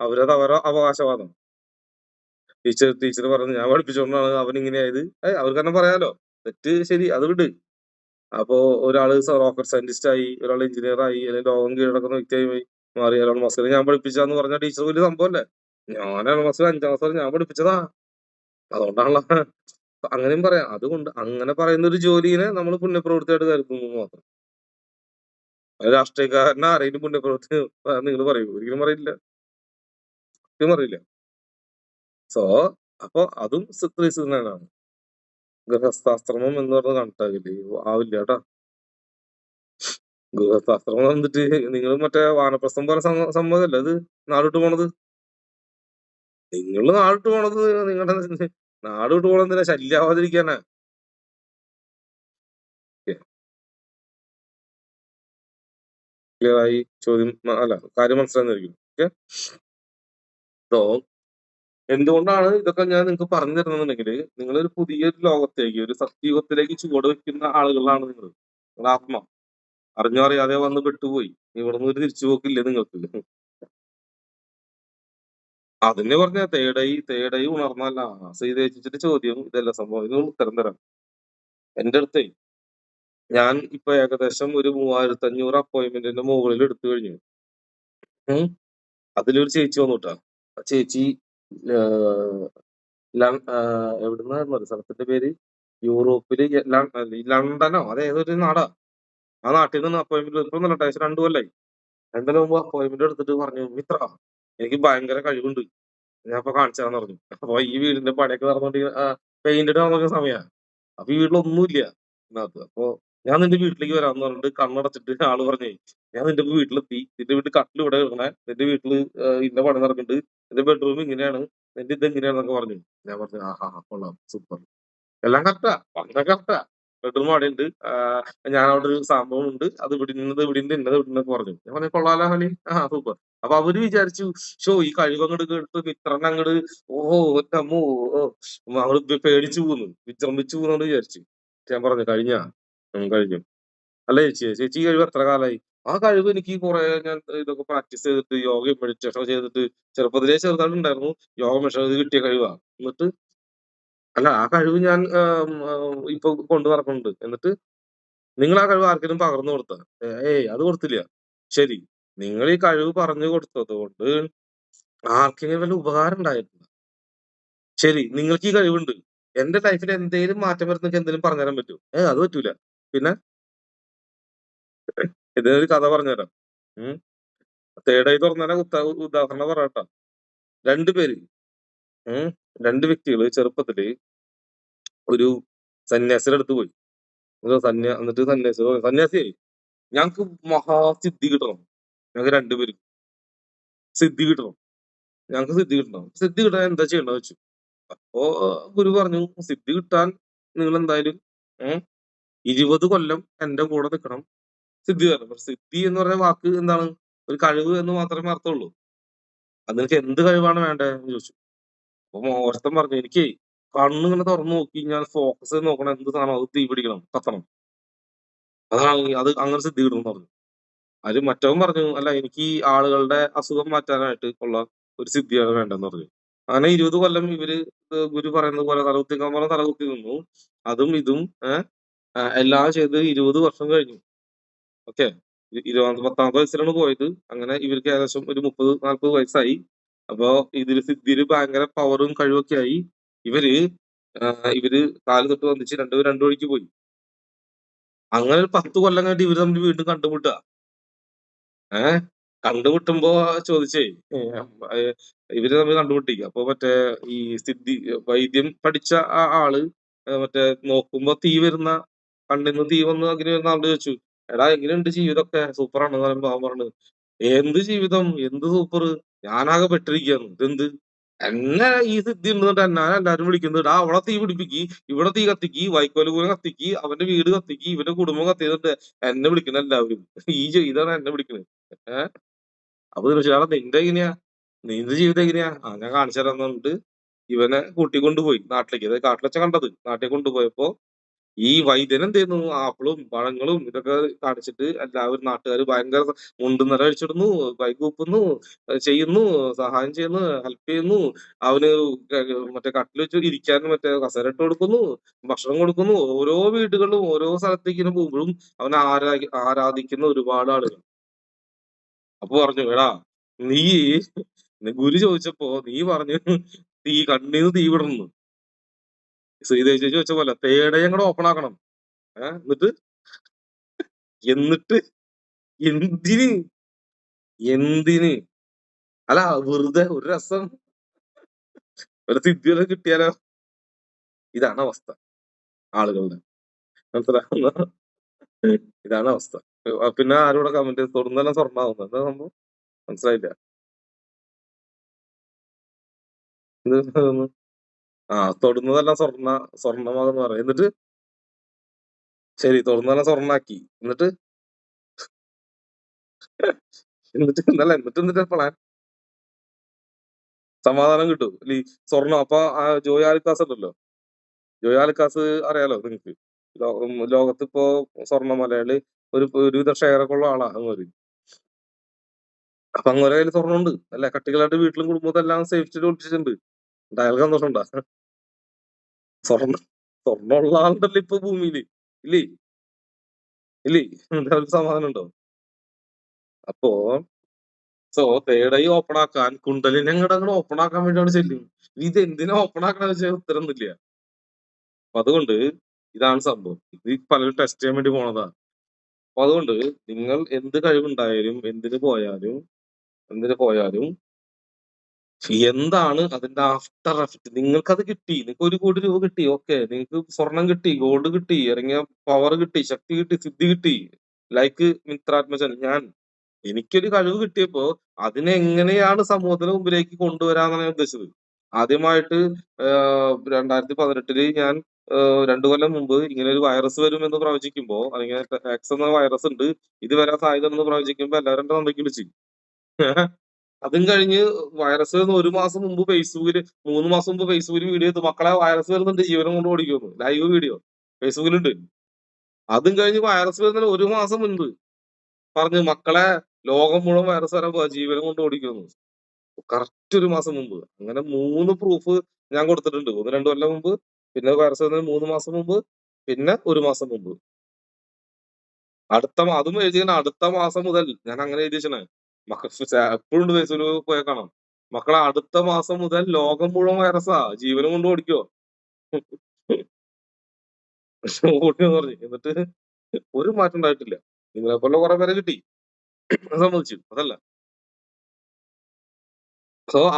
അവരത് അവരുടെ അവകാശവാദം. ടീച്ചർ പറഞ്ഞു ഞാൻ പഠിപ്പിച്ചുകൊണ്ടാണ് അവൻ ഇങ്ങനെയായത്. അവർക്ക് തന്നെ പറയാലോ, തെറ്റ് ശരി അത് വിട്. അപ്പോ ഒരാള് റോക്കറ്റ് സയന്റിസ്റ്റ് ആയി, ഒരാൾ എഞ്ചിനീയർ ആയി, അല്ലെങ്കിൽ ലോകം കീഴടക്കുന്ന വ്യക്തിയായി മാറി. എലോൺ മസ്കിനെ ഞാൻ പഠിപ്പിച്ചാന്ന് പറഞ്ഞ ടീച്ചർ വലിയ സംഭവല്ലേ? ഞാൻ എലോൺ മസ്ക് 5ാം ക്ലാസ് ഞാൻ പഠിപ്പിച്ചതാ, അതുകൊണ്ടാണല്ലോ. അങ്ങനെയും പറയാം. അതുകൊണ്ട് അങ്ങനെ പറയുന്ന ഒരു ജോലിനെ നമ്മൾ പുണ്യപ്രവൃത്തിയായിട്ട് കരുതുന്നു മാത്രം. രാഷ്ട്രീയക്കാരനെ ആരെങ്കിലും പുണ്യപ്രവൃത്തി നിങ്ങൾ പറയൂ? ഒരിക്കലും പറയില്ല, ഒരിക്കലും പറയില്ല. സോ അപ്പൊ അതും സ്ത്രീസിനാണ്. ഗൃഹസ്ഥാശ്രമം എന്ന് പറഞ്ഞ കണക്റ്റാകില്ലേ? ആവില്ല കേട്ടാ. ഗൃഹസ്ഥാശ്രമം വന്നിട്ട് നിങ്ങൾ മറ്റേ വാനപ്രസ്ഥം പോലെ സംഭവമല്ലേ അത് നാടുവിട്ട് പോണത്? നിങ്ങൾ നാടുവിട്ട് പോണത് നിങ്ങളുടെ നാട് വിട്ട് പോണെന്തിനാ? ശല്യാവാതിരിക്കാനാ. ക്ലിയർ ആയി? ചോദ്യം അല്ല, കാര്യം മനസ്സിലാകുന്നതായിരിക്കും. ഓക്കെ. സോ എന്തുകൊണ്ടാണ് ഇതൊക്കെ ഞാൻ നിങ്ങൾക്ക് പറഞ്ഞു തരുന്നുണ്ടെങ്കിൽ, നിങ്ങളൊരു പുതിയൊരു ലോകത്തേക്ക്, ഒരു സത്യയുഗത്തിലേക്ക് ചുവട് വെക്കുന്ന ആളുകളാണ് നിങ്ങൾ. നിങ്ങളുടെ ആത്മ അറിഞ്ഞോ അറിയാതെ വന്ന് പെട്ടുപോയി. ഇവിടുന്ന് ഒരു തിരിച്ചു പോക്കില്ല നിങ്ങൾക്ക്. അതിന് പറഞ്ഞ തേടൈ ഉണർന്നല്ല. സീതേച്ചിട്ട് ചോദ്യം ഇതല്ല സംഭവം. ഇതിന് ഉത്തരം തരാം. എന്റെ അടുത്തേ ഞാൻ ഇപ്പൊ ഏകദേശം ഒരു 3500 അപ്പോയിന്റ്മെന്റിന്റെ മുകളിൽ എടുത്തു കഴിഞ്ഞു. അതിലൊരു ചേച്ചി വന്നു കേട്ടാ. ആ ചേച്ചി എവിടുന്നായിരുന്നു സ്ഥലത്തിന്റെ പേര്? യൂറോപ്പില് ലണ്ടനോ അതേതൊരു നാടാ. ആ നാട്ടിൽ നിന്ന് അപ്പോയിന്റ്മെന്റ് ഇപ്പൊ നല്ല ഏകദേശം 2 കൊല്ലായി. 2 കൊല്ലം മുമ്പ് അപ്പോയിന്റ്മെന്റ് എടുത്തിട്ട് പറഞ്ഞു, മിത്ര എനിക്ക് ഭയങ്കര കഴിവുണ്ട്, ഞാൻ ഇപ്പൊ കാണിച്ചു തരാന്ന് പറഞ്ഞു. അപ്പൊ ഈ വീടിന്റെ പണിയൊക്കെ നടന്നുകൊണ്ടിരിക്കുന്ന പെയിന്റിന് നടന്ന സമയമാണ്. അപ്പൊ ഈ വീട്ടിലൊന്നുമില്ല ഇതിനകത്ത്. അപ്പൊ ഞാൻ നിന്റെ വീട്ടിലേക്ക് വരാമെന്ന് പറഞ്ഞിട്ട് കണ്ണടച്ചിട്ട് ആള് പറഞ്ഞേ, ഞാൻ നിന്റെ വീട്ടിലെത്തി, നിന്റെ വീട്ടിൽ കട്ടിൽ ഇവിടെ ഇടണേ, നിന്റെ വീട്ടില് ഇന്ന പണി നടക്കുന്നുണ്ട്, നിന്റെ ബെഡ്റൂം ഇങ്ങനെയാണ്, നിന്റെ ഇത് എങ്ങനെയാണെന്നൊക്കെ പറഞ്ഞു. ഞാൻ പറഞ്ഞു ആഹാ കൊള്ളാം സൂപ്പർ, എല്ലാം കറക്റ്റാ, പറഞ്ഞ കറക്റ്റാ. ബെഡ്റൂം അവിടെ ഉണ്ട്, ഞാൻ അവിടെ ഒരു സംഭവം ഉണ്ട്, അത് ഇവിടെ ഇന്നത് ഇവിടെ ഉണ്ട്, ഇന്നത് ഇവിടെ എന്നൊക്കെ പറഞ്ഞു. ഞാൻ പറഞ്ഞു കൊള്ളാലോ ഹലി, സൂപ്പർ. അപ്പൊ അവര് വിചാരിച്ചു, ഷോ ഈ കഴിവ് അങ്ങോട്ട് കേട്ട് മിത്രൻ അങ്ങോട്ട് ഓഹോ ഒറ്റമ്മോ അങ്ങോട്ട് പേടിച്ചു പോകുന്നു, വിജൃംഭിച്ചു പോകുന്നോണ്ട് വിചാരിച്ചു. ഞാൻ പറഞ്ഞു കഴിഞ്ഞു. അല്ല ചേച്ചി കഴിവ് എത്ര കാലമായി? ആ കഴിവ് എനിക്ക് കുറെ, ഞാൻ ഇതൊക്കെ പ്രാക്ടീസ് ചെയ്തിട്ട് യോഗയും മെഡിറ്റേഷൻ ചെയ്തിട്ട് ചെറുപ്പത്തിലേ ചെറുതായിട്ടുണ്ടായിരുന്നു. യോഗ മെഡിറ്റേഷൻ ചെയ്ത് കിട്ടിയ കഴിവാ. എന്നിട്ട് അല്ല, ആ കഴിവ് ഞാൻ ഇപ്പൊ കൊണ്ടു നടക്കുന്നുണ്ട്. എന്നിട്ട് നിങ്ങൾ ആ കഴിവ് ആർക്കെങ്കിലും പകർന്നു കൊടുത്ത? ഏയ് അത് കൊടുത്തില്ല. ശരി, നിങ്ങൾ ഈ കഴിവ് പറഞ്ഞു കൊടുത്തത് കൊണ്ട് ആർക്കെങ്കിലും വല്ല ഉപകാരം ഉണ്ടായിട്ടുണ്ട്? ശരി, നിങ്ങൾക്ക് ഈ കഴിവുണ്ട്, എന്റെ ലൈഫിൽ എന്തെങ്കിലും മാറ്റം വരുന്നെങ്കിൽ എന്തെങ്കിലും പറഞ്ഞുതരാൻ പറ്റുമോ? അത് പറ്റൂല. പിന്നെ ഇതൊരു കഥ പറഞ്ഞുതരാം. തേർഡ് ഐ തുറന്നതിനെ ഉദാഹരണം പറയാട്ടോ. 2 പേര്, 2 വ്യക്തികള് ചെറുപ്പത്തില് ഒരു സന്യാസിയുടെ അടുത്ത് പോയി. എന്നിട്ട് സന്യാസിയെ ഞങ്ങക്ക് മഹാസിദ്ധി കിട്ടണം, ഞങ്ങൾക്ക് 2 പേരും സിദ്ധി കിട്ടണം, ഞങ്ങക്ക് സിദ്ധി കിട്ടണം. സിദ്ധി കിട്ടാൻ എന്താ ചെയ്യണ്ടെന്ന് വെച്ചു. അപ്പോ ഗുരു പറഞ്ഞു, സിദ്ധി കിട്ടാൻ നിങ്ങൾ എന്തായാലും 20 കൊല്ലം എന്റെ കൂടെ നിൽക്കണം, സിദ്ധി തരണം. സിദ്ധി എന്ന് പറഞ്ഞ വാക്ക് എന്താണ്? ഒരു കഴിവ് എന്ന് മാത്രമേ അർത്ഥമുള്ളൂ. അത് നിനക്ക് എന്ത് കഴിവാണ് വേണ്ടത് എന്ന് ചോദിച്ചു. അപ്പൊ ഒരുത്തൻ പറഞ്ഞു, എനിക്ക് കണ്ണിങ്ങനെ തുറന്നു നോക്കി ഞാൻ ഫോക്കസ് ചെയ്ത് നോക്കണം, എന്ത് സാധനം അത് തീ പിടിക്കണം, കത്തണം, അതാണ് അത് അങ്ങനെ സിദ്ധി കിട്ടും പറഞ്ഞു. അതില് മറ്റവൻ പറഞ്ഞു, അല്ല എനിക്ക് ഈ ആളുകളുടെ അസുഖം മാറ്റാനായിട്ട് ഉള്ള ഒരു സിദ്ധിയാണ് വേണ്ടെന്ന് പറഞ്ഞു. അങ്ങനെ 20 കൊല്ലം ഇവര് ഗുരു പറയുന്നത് പോലെ തലകുത്തിക്കാൻ പോലെ തലകുത്തി നിന്നു. അതും ഇതും എല്ലാം ചെയ്ത് 20 വർഷം കഴിഞ്ഞു. ഓക്കെ, 10ാമത്തെ വയസ്സിലാണ് പോയത്. അങ്ങനെ ഇവർക്ക് ഏകദേശം ഒരു 30-40 വയസ്സായി. അപ്പൊ ഇതില് സിദ്ധിയില് ഭയങ്കര പവറും കഴിവൊക്കെ ആയി. ഇവര് ഇവര് കാല് തൊട്ട് വന്നിച്ച് രണ്ടുപേരും 2 വഴിക്ക് പോയി. അങ്ങനെ ഒരു 10 കൊല്ലം കഴിഞ്ഞിട്ട് ഇവര് തമ്മിൽ വീണ്ടും കണ്ടുമുട്ടുക. കണ്ടുമുട്ടുമ്പോ ചോദിച്ചേ, ഇവര് തമ്മിൽ കണ്ടുമുട്ടി. അപ്പൊ മറ്റേ ഈ സിദ്ധി വൈദ്യം പഠിച്ച ആ ആള് മറ്റേ നോക്കുമ്പോ തീ വരുന്ന, കണ്ണിന്ന് തീ വന്ന് അങ്ങനെ വരുന്ന ആളോട് ചോദിച്ചു, എടാ എങ്ങനെയുണ്ട് ജീവിതമൊക്കെ? സൂപ്പറാണെന്ന് പറയുമ്പോ അവൻ പറഞ്ഞു, എന്ത് ജീവിതം, എന്ത് സൂപ്പർ, ഞാനാകെ പെട്ടിരിക്കുകയാണ്. ഇതെന്ത് എന്നെ ഈ സിദ്ധി ഉണ്ടെന്നിട്ട് എന്നാണ് എല്ലാരും വിളിക്കുന്നത്, ആ അവിടെ തീ പിടിപ്പിക്കി, ഇവിടെ തീ കത്തിക്കി, വൈക്കോല് കൂടെ കത്തിക്കി, അവന്റെ വീട് കത്തിക്കി, ഇവന്റെ കുടുംബം കത്തിയതിട്ട് എന്നെ വിളിക്കുന്ന എല്ലാവരും ഈ ഇതാണ് എന്നെ വിളിക്കുന്നത്. അപ്പൊ ചോദിച്ചാൽ നിന്റെ എങ്ങനെയാ, നിന്റെ ജീവിതം എങ്ങനെയാ? ഞാൻ കാണിച്ചു തരാന്ന് പറഞ്ഞിട്ട് ഇവനെ കൂട്ടിക്കൊണ്ടുപോയി നാട്ടിലേക്ക്. അതായത് കാട്ടിൽ വെച്ചാ കണ്ടത്. നാട്ടിൽ കൊണ്ടുപോയപ്പോ ഈ വൈദ്യൻ എന്ത് ചെയ്യുന്നു? ആപ്പിളും പഴങ്ങളും ഇതൊക്കെ കാണിച്ചിട്ട് എല്ലാവരും നാട്ടുകാര് ഭയങ്കര മുണ്ടും നിറ അഴിച്ചിടുന്നു, കൈകൂപ്പുന്നു, ചെയ്യുന്നു, സഹായം ചെയ്യുന്നു, ഹെൽപ്പ് ചെയ്യുന്നു. അവന് മറ്റേ കട്ടിൽ വെച്ച് ഇരിക്കാൻ മറ്റേ കസേര ഇട്ട് കൊടുക്കുന്നു, ഭക്ഷണം കൊടുക്കുന്നു. ഓരോ വീടുകളിലും ഓരോ സ്ഥലത്തേക്ക് ഇങ്ങനെ പോകുമ്പോഴും അവനെ ആരാധിക്കുന്ന ഒരുപാട് ആളുകൾ. അപ്പൊ പറഞ്ഞു, എടാ നീ ഗുരു ചോദിച്ചപ്പോ നീ പറഞ്ഞു തീ കണ്ണീന്ന് തീ വിടണം. ശ്രീദേവി ചേച്ചി വെച്ച പോലെ തേടയും കൂടെ ഓപ്പൺ ആക്കണം. എന്നിട്ട് എന്നിട്ട് എന്തിന് എന്തിന് അല്ല വെറുതെ ഒരു രസം ഒരു സിദ്ധിയൊക്കെ കിട്ടിയാലോ. ഇതാണ് അവസ്ഥ ആളുകളുടെ. മനസ്സിലാകുന്ന ഇതാണ് അവസ്ഥ. പിന്നെ ആരോടെ കമന്റ് തൊടുന്നെല്ലാം സ്വർണ്ണാവുന്നത് എന്താ സംഭവം മനസ്സിലായില്ല. തൊടുന്നതെല്ലാം സ്വർണ്ണമാകുന്ന പറയാം. എന്നിട്ട് ശരി തൊടുന്നതെല്ലാം സ്വർണ്ണാക്കി എന്നിട്ട് എന്നിട്ട് പ്ലാൻ സമാധാനം കിട്ടും ഈ സ്വർണ്ണം. അപ്പൊ ജോയ് ആലുക്കാസ് ഉണ്ടല്ലോ, ജോയ് ആലുക്കാസ് അറിയാലോ നിങ്ങക്ക്. ലോകത്തിപ്പോ സ്വർണ്ണ മലയാളി ഒരുവിധ ഷെയറൊക്കെ ഉള്ള ആളാ അങ്ങോര്. അപ്പൊ അങ്ങോരെ കയ്യിൽ സ്വർണ്ണമുണ്ട് അല്ലെ, കട്ടികളായിട്ട് വീട്ടിലും കുടുംബത്തും എല്ലാം സേഫ്റ്റി ഒളിപ്പിച്ചിട്ടുണ്ട്. അയാൾക്ക് സന്തോഷം ഉണ്ടാ? സ്വർണ്ണമുള്ള ആളുണ്ടല്ലോ ഇപ്പൊ ഭൂമിയില്. ഇല്ലേ ഇല്ലേ അവർക്ക് സമാധാനം ഉണ്ടോ? അപ്പോ തേർഡ് ഐ ഓപ്പൺ ആക്കാൻ കുണ്ടലിനെ അങ്ങോട്ട് ഓപ്പൺ ആക്കാൻ വേണ്ടിയാണ് ചെല്ലും. ഇത് എന്തിനാ ഓപ്പൺ ആക്കണ വെച്ചാൽ ഉത്തരം ഒന്നുമില്ല. അപ്പൊ അതുകൊണ്ട് ഇതാണ് സംഭവം. ഇത് പലരും ടെസ്റ്റ് ചെയ്യാൻ വേണ്ടി പോണതാ. അപ്പൊ അതുകൊണ്ട് നിങ്ങൾ എന്ത് കഴിവുണ്ടായാലും എന്തിന് പോയാലും എന്താണ് അതിന്റെ ആഫ്റ്റർ എഫക്ട്. നിങ്ങൾക്കത് കിട്ടി, നിങ്ങൾക്ക് 1 കോടി രൂപ കിട്ടി, ഓക്കെ, നിങ്ങൾക്ക് സ്വർണം കിട്ടി, ഗോൾഡ് കിട്ടി, ഇറങ്ങിയ പവർ കിട്ടി, ശക്തി കിട്ടി, സിദ്ധി കിട്ടി. ലൈക്ക് മിത്രാത്മജൻ, എനിക്കൊരു കഴിവ് കിട്ടിയപ്പോ അതിനെ എങ്ങനെയാണ് സമൂഹത്തിന് മുമ്പിലേക്ക് കൊണ്ടുവരാന്നാണ് ഞാൻ ഉദ്ദേശിച്ചത്. ആദ്യമായിട്ട് 2018 ഞാൻ 2 കൊല്ലം മുമ്പ് ഇങ്ങനെ ഒരു വൈറസ് വരും എന്ന് പ്രവചിക്കുമ്പോ, അല്ലെങ്കിൽ എക്സ് എന്ന വൈറസ് ഉണ്ട് ഇത് വരാൻ സാധ്യത എന്ന് പ്രവചിക്കുമ്പോ എല്ലാവരും എന്റെ തന്തയ്ക്ക് വിളിച്ചു. അതും കഴിഞ്ഞ് വൈറസ് വരുന്ന 1 മാസം മുമ്പ് ഫേസ്ബുക്കിൽ, 3 മാസം മുമ്പ് ഫേസ്ബുക്കിൽ വീഡിയോ ചെയ്തു, മക്കളെ വൈറസ് വരുന്നുണ്ട് ജീവനം കൊണ്ട് ഓടിക്കുന്നു, ലൈവ് വീഡിയോ ഫേസ്ബുക്കിലുണ്ട്. അതും കഴിഞ്ഞ് വൈറസ് വരുന്നതിന് 1 മാസം മുൻപ് പറഞ്ഞു, മക്കളെ ലോകം മുഴുവൻ വൈറസ് വരാൻ പോവാ, ജീവനം കൊണ്ട് ഓടിക്കുന്നു. കറക്റ്റ് 1 മാസം മുമ്പ്. അങ്ങനെ 3 പ്രൂഫ് ഞാൻ കൊടുത്തിട്ടുണ്ട്. 1-2 കൊല്ലം മുമ്പ്, പിന്നെ വൈറസ് വരുന്നതിന് 3 മാസം മുമ്പ്, പിന്നെ 1 മാസം മുമ്പ്. അതും എഴുതിയാണ് അടുത്ത മാസം മുതൽ. ഞാൻ അങ്ങനെ എഴുതി വെച്ചേ. എപ്പോഴും ഫേസ്ബുക്കിൽ പോയാൽ കാണാം. മക്കളെ അടുത്ത മാസം മുതൽ ലോകം മുഴുവൻ വൈറസാ, ജീവനും കൊണ്ട് ഓടിക്കോ. ഓടിയെന്ന് പറഞ്ഞു. എന്നിട്ട് ഒരു മാറ്റം ഉണ്ടായിട്ടില്ല. നിങ്ങളെ പോലെ കുറെ പേരെ കിട്ടി, സമ്മതിച്ചു. അതല്ല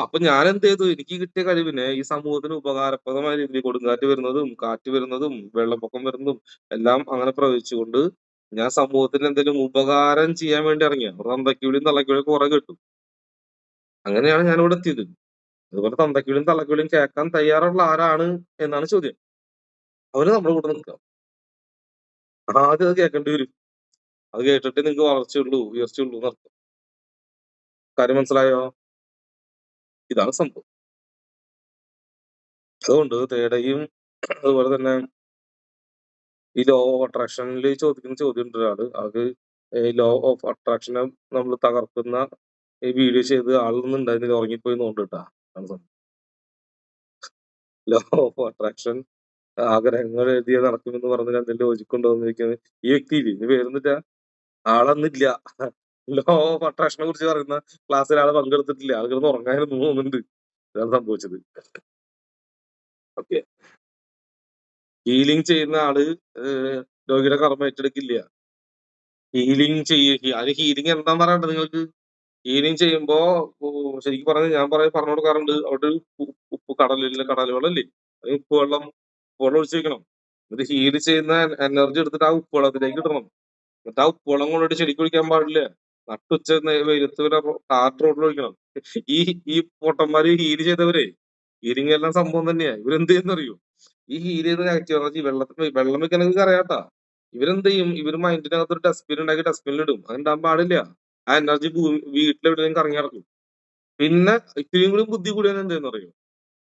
അപ്പൊ ഞാൻ എന്ത് ചെയ്തു? എനിക്ക് കിട്ടിയ കഴിവിനെ ഈ സമൂഹത്തിന് ഉപകാരപ്രദമായ രീതിയിൽ, കൊടുങ്കാറ്റ് വരുന്നതും കാറ്റ് വരുന്നതും വെള്ളപ്പൊക്കം വരുന്നതും എല്ലാം അങ്ങനെ പ്രവചിച്ചുകൊണ്ട് ഞാൻ സമൂഹത്തിന് എന്തെങ്കിലും ഉപകാരം ചെയ്യാൻ വേണ്ടി ഇറങ്ങിയ തന്തയ്ക്കുവിളിയും തള്ളക്കുവിളിയും കുറെ കേട്ടു. അങ്ങനെയാണ് ഞാൻ ഇവിടെ എത്തിയത്. അതുപോലെ തന്തയ്ക്കുവിളിയും തള്ളക്കുവിളിയും കേൾക്കാൻ തയ്യാറുള്ള ആരാണ് എന്നാണ് ചോദ്യം. അവര് നമ്മുടെ കൂടെ നിൽക്കാം. ആദ്യം അത് കേൾക്കേണ്ടി വരും. അത് കേട്ടിട്ട് നിങ്ങൾക്ക് വളർച്ചയുള്ളൂ, ഉയർച്ചയുള്ളൂ എന്നർത്ഥം. കാര്യം മനസ്സിലായോ? ഇതാണ് സംഭവം. അതുകൊണ്ട് തേടയും അതുപോലെ തന്നെ ഈ ലോ ഓഫ് അട്രാക്ഷനിൽ ചോദിക്കുന്ന ചോദ്യം ഉണ്ട് ഒരാള്. അത് ലോ ഓഫ് അട്രാക്ഷനെ നമ്മൾ തകർക്കുന്ന ഈ വീഡിയോ ചെയ്ത് ആളൊന്നും ഉണ്ടായിരുന്നില്ല, ഉറങ്ങിപ്പോയി നോണ്ടിട്ടാ. ലോ ഓഫ് അട്രാക്ഷൻ ആഗ്രഹങ്ങൾ എഴുതിയ നടക്കുമെന്ന് പറഞ്ഞാൽ എന്തെങ്കിലും ലോജിക്കുണ്ടോ എന്ന് ചോദിക്കുന്നത് ഈ വ്യക്തിയില്ലേ, ഇത് പേരുന്നില്ല, ആളൊന്നില്ല. ലോ ഓഫ് അട്രാക്ഷനെ കുറിച്ച് പറയുന്ന ക്ലാസ്സിൽ ആള് പങ്കെടുത്തിട്ടില്ല, ആളുകൾ ഉറങ്ങാനും തോന്നുന്നുണ്ട്. ഇതാണ് സംഭവിച്ചത്. ഓക്കെ, ഹീലിംഗ് ചെയ്യുന്ന ആള് രോഗിയുടെ കർമ്മം ഏറ്റെടുക്കില്ല. ഹീലിംഗ് എന്താന്ന് പറയണ്ട നിങ്ങൾക്ക്. ഹീലിംഗ് ചെയ്യുമ്പോ ശരിക്കും പറഞ്ഞാൽ ഞാൻ പറഞ്ഞു കൊടുക്കാറുണ്ട്, അവിടെ ഒരു ഉപ്പ് കടൽ വെള്ളമില്ലേ, ഉപ്പ് വെള്ളം ഒഴിച്ച് വെക്കണം. എന്നിട്ട് ഹീൽ ചെയ്യുന്ന എനർജി എടുത്തിട്ട് ആ ഉപ്പ് വെള്ളത്തിലേക്ക് ഇടണം. എന്നിട്ട് ആ ഉപ്പ് വെള്ളം കൊണ്ടിട്ട് ചെടിക്ക് ഒഴിക്കാൻ പാടില്ല. നട്ടുച്ച വെയിലത്ത് ടാർ റോഡിൽ ഒഴിക്കണം. ഈ ഈ പൊട്ടന്മാര് ഹീൽ ചെയ്തവരെ, ഹീലിംഗ് എല്ലാം സംഭവം തന്നെയാ. ഇവരെന്ത് ചെയ്യുന്നറിയോ? ഈ ഹീൽ ചെയ്ത നെഗറ്റീവ് എനർജി വെള്ളം വെക്കണമെങ്കിൽ അറിയാട്ടാ. ഇവരെന്ത് ചെയ്യും? ഇവര് മൈൻഡിനകത്ത് ഒരു ഡസ്റ്റ്ബിൻ ഉണ്ടാക്കി ഡസ്റ്റ്ബിനിൽ ഇടും. അതുണ്ടാകാൻ പാടില്ല. ആ എനർജി വീട്ടിലെവിടെയെങ്കിലും കറങ്ങി നടക്കും. പിന്നെ ഇത്തിരിയും കൂടി ബുദ്ധി കൂടിയാൽ എന്തെന്ന് അറിയോ?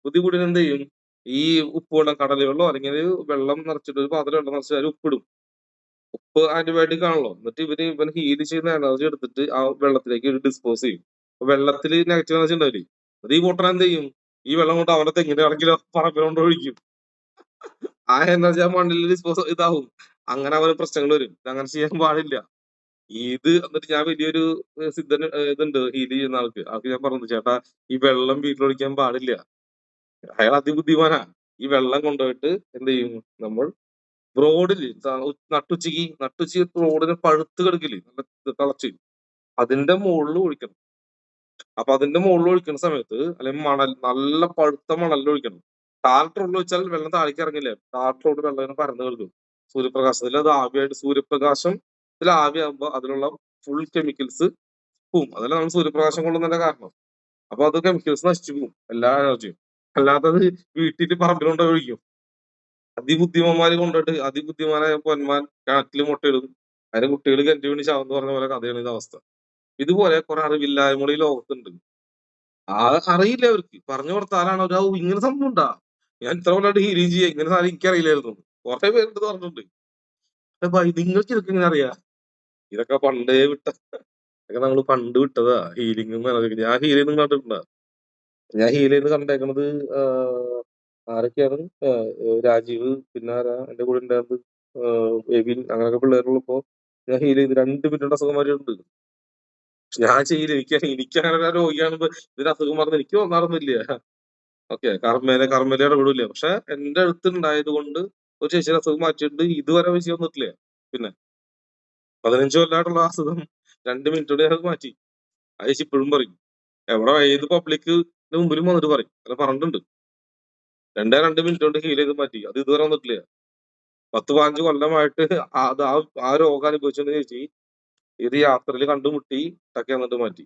ബുദ്ധി കൂടിയാൽ എന്ത് ചെയ്യും? ഈ ഉപ്പ് വെള്ളം, കടല വെള്ളമോ അല്ലെങ്കിൽ വെള്ളം നിറച്ചിട്ട് ഒരു പാത്രം വെള്ളം നിറച്ചിട്ട് അതിൽ ഉപ്പിടും. ഉപ്പ് ആന്റിബയോട്ടിക് ആണല്ലോ. എന്നിട്ട് ഇവൻ ഹീൽ ചെയ്യുന്ന എനർജി എടുത്തിട്ട് ആ വെള്ളത്തിലേക്ക് ഡിസ്പോസ് ചെയ്യും. അപ്പൊ വെള്ളത്തിൽ നെഗറ്റീവ് എനർജി ഉണ്ടാവില്ലേ, അത് ഈ പൊട്ടൻ എന്ത് ചെയ്യും? ഈ വെള്ളം കൊണ്ട് അവന്റെ തെങ്ങിന്റെ കണക്കിലോ പറമ്പിലോണ്ട് ഒഴിക്കും. ആ എനർജി ആ മണ്ണിൽ ഡിസ്പോസ് ഇതാവും. അങ്ങനെ അവന് പ്രശ്നങ്ങൾ വരും. അങ്ങനെ ചെയ്യാൻ പാടില്ല. എന്നിട്ട് ഞാൻ വലിയൊരു സിദ്ധൻ ഇതുണ്ട് ഹീൽ ചെയ്യുന്ന ആൾക്ക് ഞാൻ പറഞ്ഞു, ചേട്ടാ ഈ വെള്ളം വീട്ടിലൊഴിക്കാൻ പാടില്ല. അയാൾ അതിബുദ്ധിമാനാ. ഈ വെള്ളം കൊണ്ടുപോയിട്ട് എന്ത് ചെയ്യും? നമ്മൾ റോഡില് നട്ടുച്ചയ്ക്ക് റോഡിന് പഴുത്ത് കിടക്കില്ലേ, നല്ല തിളച്ച്, അതിന്റെ മുകളിൽ ഒഴിക്കണം. അപ്പൊ അതിന്റെ മുകളിൽ ഒഴിക്കുന്ന സമയത്ത് അല്ലെങ്കിൽ നല്ല പഴുത്ത മണലിൽ ഒഴിക്കണം. ടാറിട്ട് റോഡിൽ വെച്ചാൽ വെള്ളം താഴേക്ക് ഇറങ്ങില്ല. ടാറിട്ട് റോഡ് വെള്ളം ഇങ്ങനെ പരന്ന് കിടക്കും. സൂര്യപ്രകാശത്തിൽ അത് ആവിയായിട്ട് സൂര്യപ്രകാശത്തിൽ ആവിയാകുമ്പോ അതിലുള്ള ഫുൾ കെമിക്കൽസ് പോവും. അതല്ല നമ്മൾ സൂര്യപ്രകാശം കൊള്ളുന്നതിന്റെ കാരണം. അപ്പൊ അത് കെമിക്കൽസ് നശിച്ചു പോകും, എല്ലാ എനർജിയും. അല്ലാത്തത് വീട്ടിൽ പറമ്പിലുണ്ടോ ഒഴിക്കും. അതിബുദ്ധിമാന്മാര് കൊണ്ടുപോയിട്ട് അതിബുദ്ധിമാനായ പൊന്മാൻ കിണറ്റില് മുട്ടയിടും. അതിന് കുട്ടികൾ കിണറ്റ് വീണ് ചാവെന്ന് പറഞ്ഞ പോലെ കഥയാണ് ഇത് അവസ്ഥ. ഇതുപോലെ കുറെ അറിവില്ലായ്മകൾ ഈ ലോകത്തുണ്ട്. അറിയില്ല അവർക്ക്. പറഞ്ഞു കൊടുത്താലാണ് ഒരു ഇങ്ങനെ സംഭവം ഉണ്ടാ, ഞാൻ ഇത്ര കൊല്ലമായിട്ട് ഹീലിംഗ് ചെയ്യാം, ഇങ്ങനെ സാധനം എനിക്കറിയില്ലായിരുന്നു. കുറെ പേരുണ്ട് പറഞ്ഞിട്ടുണ്ട്. നിങ്ങൾക്ക് ഇതൊക്കെ ഇങ്ങനെ അറിയാ? ഇതൊക്കെ പണ്ടേ ഇതൊക്കെ നമ്മള് പണ്ട് വിട്ടതാ. ഹീലിംഗ് ഞാൻ ഹീൽ ചെയ്യുന്ന കണ്ടിട്ടുണ്ടാ. ഞാൻ ഹീൽ ചെയ്യുന്ന കണ്ടേക്കണത് ആരൊക്കെയാണ്? രാജീവ്, പിന്നെ ആരാ എന്റെ കൂടെ ഉണ്ടായിരുന്നത്, എവിൻ, അങ്ങനെയൊക്കെ പിള്ളേരുള്ളപ്പോ ഞാൻ ഹീൽ ചെയ്ത് 2 മിനിറ്റ് അസുഖം മാറിയിട്ടുണ്ട്. ഞാൻ ചെയ്യില്ല. എനിക്ക് അങ്ങനെ ഒരു രോഗിയാകുമ്പോ ഇതിന് അസുഖം മാറുന്ന എനിക്ക് തോന്നാറൊന്നുമില്ല. ഓക്കെ, കർമ്മേലെ ഇടപെടില്ല. പക്ഷെ എന്റെ അടുത്ത് ഉണ്ടായത് കൊണ്ട് ഒരു ചേച്ചിയുടെ അസുഖം മാറ്റിയിട്ട് ഇതുവരെ വിഷയം വന്നിട്ടില്ല. പിന്നെ 15 കൊല്ലമായിട്ടുള്ള അസുഖം 2 മിനിറ്റോടെ അത് മാറ്റി. ആ ചേച്ചി ഇപ്പോഴും പറയും, എവിടെ ഏത് പബ്ലിക് മുമ്പിലും വന്നിട്ട് പറയും, അല്ല പറഞ്ഞിട്ടുണ്ട്, 2 മിനിറ്റ് കൊണ്ട് ഹീൽ ചെയ്ത് മാറ്റി. അത് ഇതുവരെ വന്നിട്ടില്ല. 10-15 കൊല്ലമായിട്ട് ആ രോഗം അനുഭവിച്ചെന്ന് ചേച്ചി ഇത് യാത്രയിൽ കണ്ടുമുട്ടി ഒക്കെ എന്നിട്ട് മാറ്റി.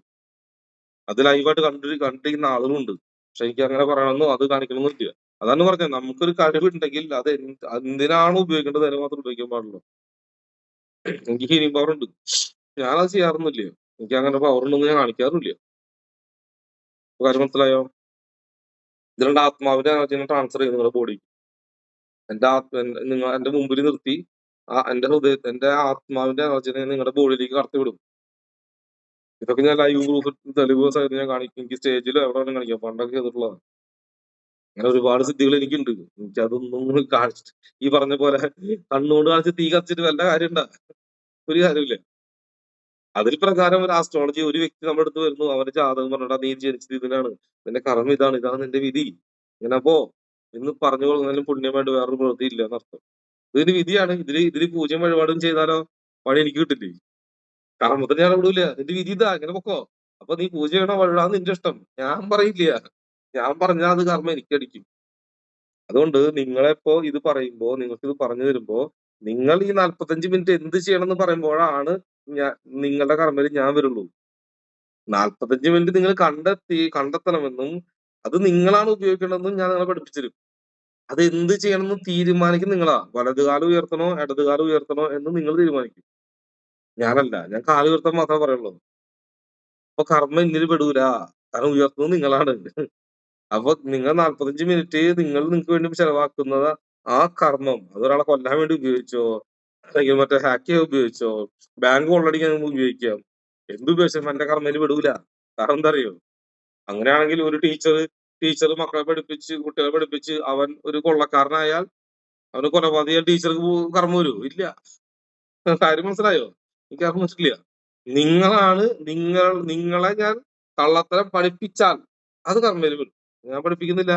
അത് ലൈവായിട്ട് കണ്ടിരിക്കുന്ന ആളുകളുണ്ട്. പക്ഷെ എനിക്ക് അങ്ങനെ പറയണമെന്നോ അത് കാണിക്കണമെന്നില്ല. അതാണ് പറഞ്ഞത്, നമുക്കൊരു കഴിവുണ്ടെങ്കിൽ അത് എന്തിനാണ് ഉപയോഗിക്കേണ്ടത് അതിന് മാത്രം ഉപയോഗിക്കാൻ പാടുള്ളൂ. എനിക്ക് ഹീലിംഗ് പവർ ഉണ്ട്, ഞാനത് ചെയ്യാറൊന്നുമില്ല. എനിക്ക് അങ്ങനെ പവർ ഉണ്ടെന്ന് ഞാൻ കാണിക്കാറില്ല. കാര്യം മനസ്സിലായോ? ഇതിലുള്ള ആത്മാവിന്റെ എനർജിനെ ട്രാൻസ്ഫർ ചെയ്യും നിങ്ങളുടെ ബോഡി. എന്റെ മുമ്പിൽ നിർത്തി എന്റെ ആത്മാവിന്റെ എനർജിനെ നിങ്ങളുടെ ബോഡിയിലേക്ക് കടത്തിവിടും. ഇതൊക്കെ ഞാൻ ലൈവ് പ്രൂഫ് തെളിവ് സഹിതം ഞാൻ കാണിക്കും. എനിക്ക് സ്റ്റേജിലോ എവിടെ വേണം കാണിക്കാം. പണ്ടൊക്കെ ചെയ്തിട്ടുള്ളതാണ്. അങ്ങനെ ഒരുപാട് സിദ്ധികൾ എനിക്കുണ്ട്. എനിക്ക് അതൊന്നും കാണിച്ചിട്ട് ഈ പറഞ്ഞ പോലെ കണ്ണുകൊണ്ട് കാണിച്ച് തീ കത്തിച്ചിട്ട് വല്ല കാര്യമുണ്ടാ? ഒരു കാര്യമില്ല. അതിൽ പ്രകാരം ഒരു ആസ്ട്രോളജി ഒരു വ്യക്തി നമ്മുടെ അടുത്ത് വരുന്നു, അവന്റെ ജാതകം പറഞ്ഞിട്ട് നീ ജനിച്ചത് ഇതിനാണ്, നിന്റെ കർമ്മം ഇതാണ് നിന്റെ വിധി, ഇങ്ങനെ പോ എന്ന് പറഞ്ഞു കൊടുക്കുന്നതിലും പുണ്യമായിട്ട് വേറൊരു പ്രവൃത്തി ഇല്ല എന്നർത്ഥം. ഇതിന് വിധിയാണ്. ഇതില് പൂജ്യം വഴിപാടും ചെയ്താലോ പണി എനിക്ക് കിട്ടില്ലേ? കർമ്മത്തിന് ഞാൻ വിടൂല. നിന്റെ വിധി ഇതാ, ഇങ്ങനെ പൊക്കോ. അപ്പൊ നീ പൂജ ചെയ്യണോ വഴിടാന്ന് നിന്റെ ഇഷ്ടം, ഞാൻ പറയില്ല. ഞാൻ പറഞ്ഞാൽ അത് കർമ്മം എനിക്കടിക്കും. അതുകൊണ്ട് നിങ്ങളെപ്പോ ഇത് പറയുമ്പോ, നിങ്ങൾക്ക് ഇത് പറഞ്ഞു തരുമ്പോ, നിങ്ങൾ ഈ 45 മിനിറ്റ് എന്ത് ചെയ്യണം എന്ന് പറയുമ്പോഴാണ് നിങ്ങളുടെ കർമ്മയിൽ ഞാൻ വരുള്ളൂ. 45 മിനിറ്റ് നിങ്ങൾ കണ്ടെത്തണമെന്നും അത് നിങ്ങളാണ് ഉപയോഗിക്കേണ്ടതെന്നും ഞാൻ നിങ്ങളെ പഠിപ്പിച്ചു. അത് എന്ത് ചെയ്യണമെന്ന് തീരുമാനിക്കും നിങ്ങളാ. വലതുകാലം ഉയർത്തണോ ഇടതുകാലം ഉയർത്തണോ എന്ന് നിങ്ങൾ തീരുമാനിക്കും, ഞാനല്ല. ഞാൻ കാല് ഉയർത്താൻ മാത്രമേ പറയുള്ളൂ. അപ്പൊ കർമ്മം എന്നിൽ പെടൂല, കാരണം ഉയർത്തുന്നത് നിങ്ങളാണ്. അപ്പൊ നിങ്ങൾ 45 മിനിറ്റ് നിങ്ങൾക്ക് വേണ്ടി ചെലവാക്കുന്നത് ആ കർമ്മം അതൊരാളെ കൊല്ലാൻ വേണ്ടി ഉപയോഗിച്ചോ, അല്ലെങ്കിൽ മറ്റേ ഹാക്ക് ചെയ്യാൻ ഉപയോഗിച്ചോ, ബാങ്ക് കൊള്ളടിക്കാൻ ഉപയോഗിക്കാം, എന്തുപയോഗിച്ചാലും എന്റെ കർമ്മയിൽ പെടൂല. കാരണം എന്താ അറിയോ? അങ്ങനെയാണെങ്കിൽ ഒരു ടീച്ചർ കുട്ടികളെ പഠിപ്പിച്ച് അവൻ ഒരു കൊള്ളക്കാരനായാൽ, അവന് കൊലപാതകയാൽ ടീച്ചർക്ക് കർമ്മം വരുമോ? ഇല്ല. കാര്യം മനസ്സിലായോ? എനിക്ക് കർമ്മം മനസ്സിലില്ല. നിങ്ങളെ ഞാൻ കള്ളത്തരം പഠിപ്പിച്ചാൽ അത് കർമ്മയിൽ വരും. ഞാൻ പഠിപ്പിക്കുന്നില്ല,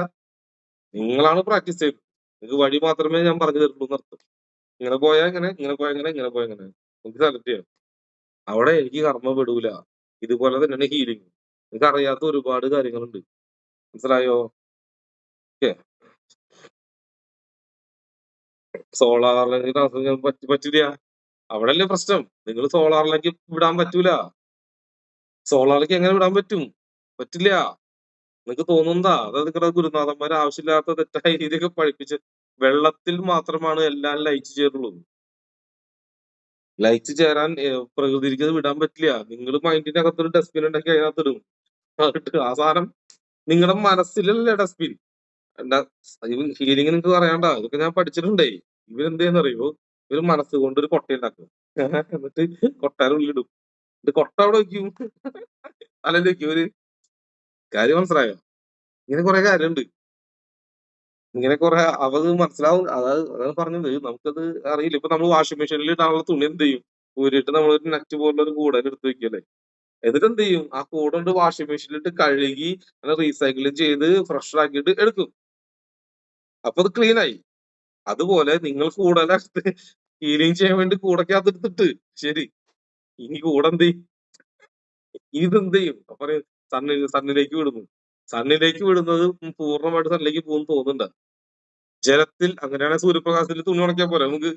നിങ്ങളാണ് പ്രാക്ടീസ് ചെയ്തത്. നിങ്ങൾക്ക് വഴി മാത്രമേ ഞാൻ പറഞ്ഞു തരുള്ളൂ എന്നർത്ഥം. ഇങ്ങനെ പോയാ ഇങ്ങനെ, ഇങ്ങനെ പോയാ ഇങ്ങനെ, ഇങ്ങനെ പോയാ ഇങ്ങനെ. എനിക്ക് സെലക്ട് ചെയ്യാം. അവിടെ എനിക്ക് കർമ്മം പെടൂല. ഇതുപോലെ തന്നെയാണ് ഹീലിംഗ്. എനിക്ക് അറിയാത്ത ഒരുപാട് കാര്യങ്ങളുണ്ട്. മനസ്സിലായോ? ഓക്കെ. സോളാറിലേക്ക് ട്രാൻസ്ഫർ ചെയ്യാൻ പറ്റില്ല. അവിടെയല്ലേ പ്രശ്നം. നിങ്ങൾ സോളാറിലേക്ക് വിടാൻ പറ്റൂല. സോളാറിലേക്ക് എങ്ങനെ വിടാൻ പറ്റും? പറ്റില്ല. നിങ്ങക്ക് തോന്നുന്നതാ. അതായത് നിങ്ങളുടെ ഗുരുനാഥന്മാര് ആവശ്യമില്ലാത്ത തെറ്റായ രീതിയൊക്കെ പഠിപ്പിച്ച് വെള്ളത്തിൽ മാത്രമാണ് എല്ലാം ലയിച്ചു ചേരുള്ളൂ. ലയിച്ചു ചേരാൻ പ്രകൃതിക്ക് അത് വിടാൻ പറ്റില്ല. നിങ്ങൾ മൈൻഡിന്റെ അകത്തൊരു ഡസ്റ്റ്ബിൻ ഉണ്ടാക്കി അതിനകത്ത് ഇടും. ആ സാധനം നിങ്ങളുടെ മനസ്സിലല്ലേ ഡസ്റ്റ്ബിൻ. എന്താ ഹീലിംഗ് നിങ്ങൾക്ക് പറയാണ്ട, ഇതൊക്കെ ഞാൻ പഠിച്ചിട്ടുണ്ടേ. ഇവരെന്തെന്ന് അറിയോ, ഇവര് മനസ്സുകൊണ്ട് ഒരു കൊട്ടയുണ്ടാക്കും. എന്നിട്ട് കൊട്ടാര ഉള്ളിടും. ഇത് കൊട്ട അവിടെ വെക്കും, തലയിൽ വെക്കും. ഒരു കാര്യം മനസ്സിലായോ? ഇങ്ങനെ കുറെ കാര്യമുണ്ട്. ഇങ്ങനെ കുറെ അവത് മനസ്സിലാവും. അതാണ് പറഞ്ഞത്, നമുക്കത് അറിയില്ല. ഇപ്പൊ നമ്മൾ വാഷിംഗ് മെഷീനിൽ ഇടാനുള്ള തുണി എന്ത് ചെയ്യും, ഊരിട്ട് നമ്മളൊരു നെറ്റ് പോലുള്ള ഒരു കൂടൽ എടുത്ത് വെക്കല്ലേ. എന്നിട്ട് എന്ത് ചെയ്യും, ആ കൂടെ വാഷിംഗ് മെഷീനിലിട്ട് കഴുകി റീസൈക്ലിംഗ് ചെയ്ത് ഫ്രഷ് ആക്കിയിട്ട് എടുക്കും. അപ്പൊ അത് ക്ലീൻ ആയി. അതുപോലെ നിങ്ങൾ കൂടുതലടുത്ത് ഹീലിംഗ് ചെയ്യാൻ വേണ്ടി കൂടക്കകത്ത് എടുത്തിട്ട് ശരി, ഇനി കൂടെ എന്ത് ചെയ്യും, ഇതെന്ത് ചെയ്യും അപ്പൊ സണ്ണിലേക്ക് വിടുന്നു. സണ്ണിലേക്ക് വിടുന്നത് പൂർണ്ണമായിട്ട് സണ്ണിലേക്ക് പോകുന്നു തോന്നുന്നുണ്ട്. ജലത്തിൽ, അങ്ങനെയാണെങ്കിൽ സൂര്യപ്രകാശത്തിൽ തുണി ഉണക്കിയാൽ പോരെ, നമുക്ക്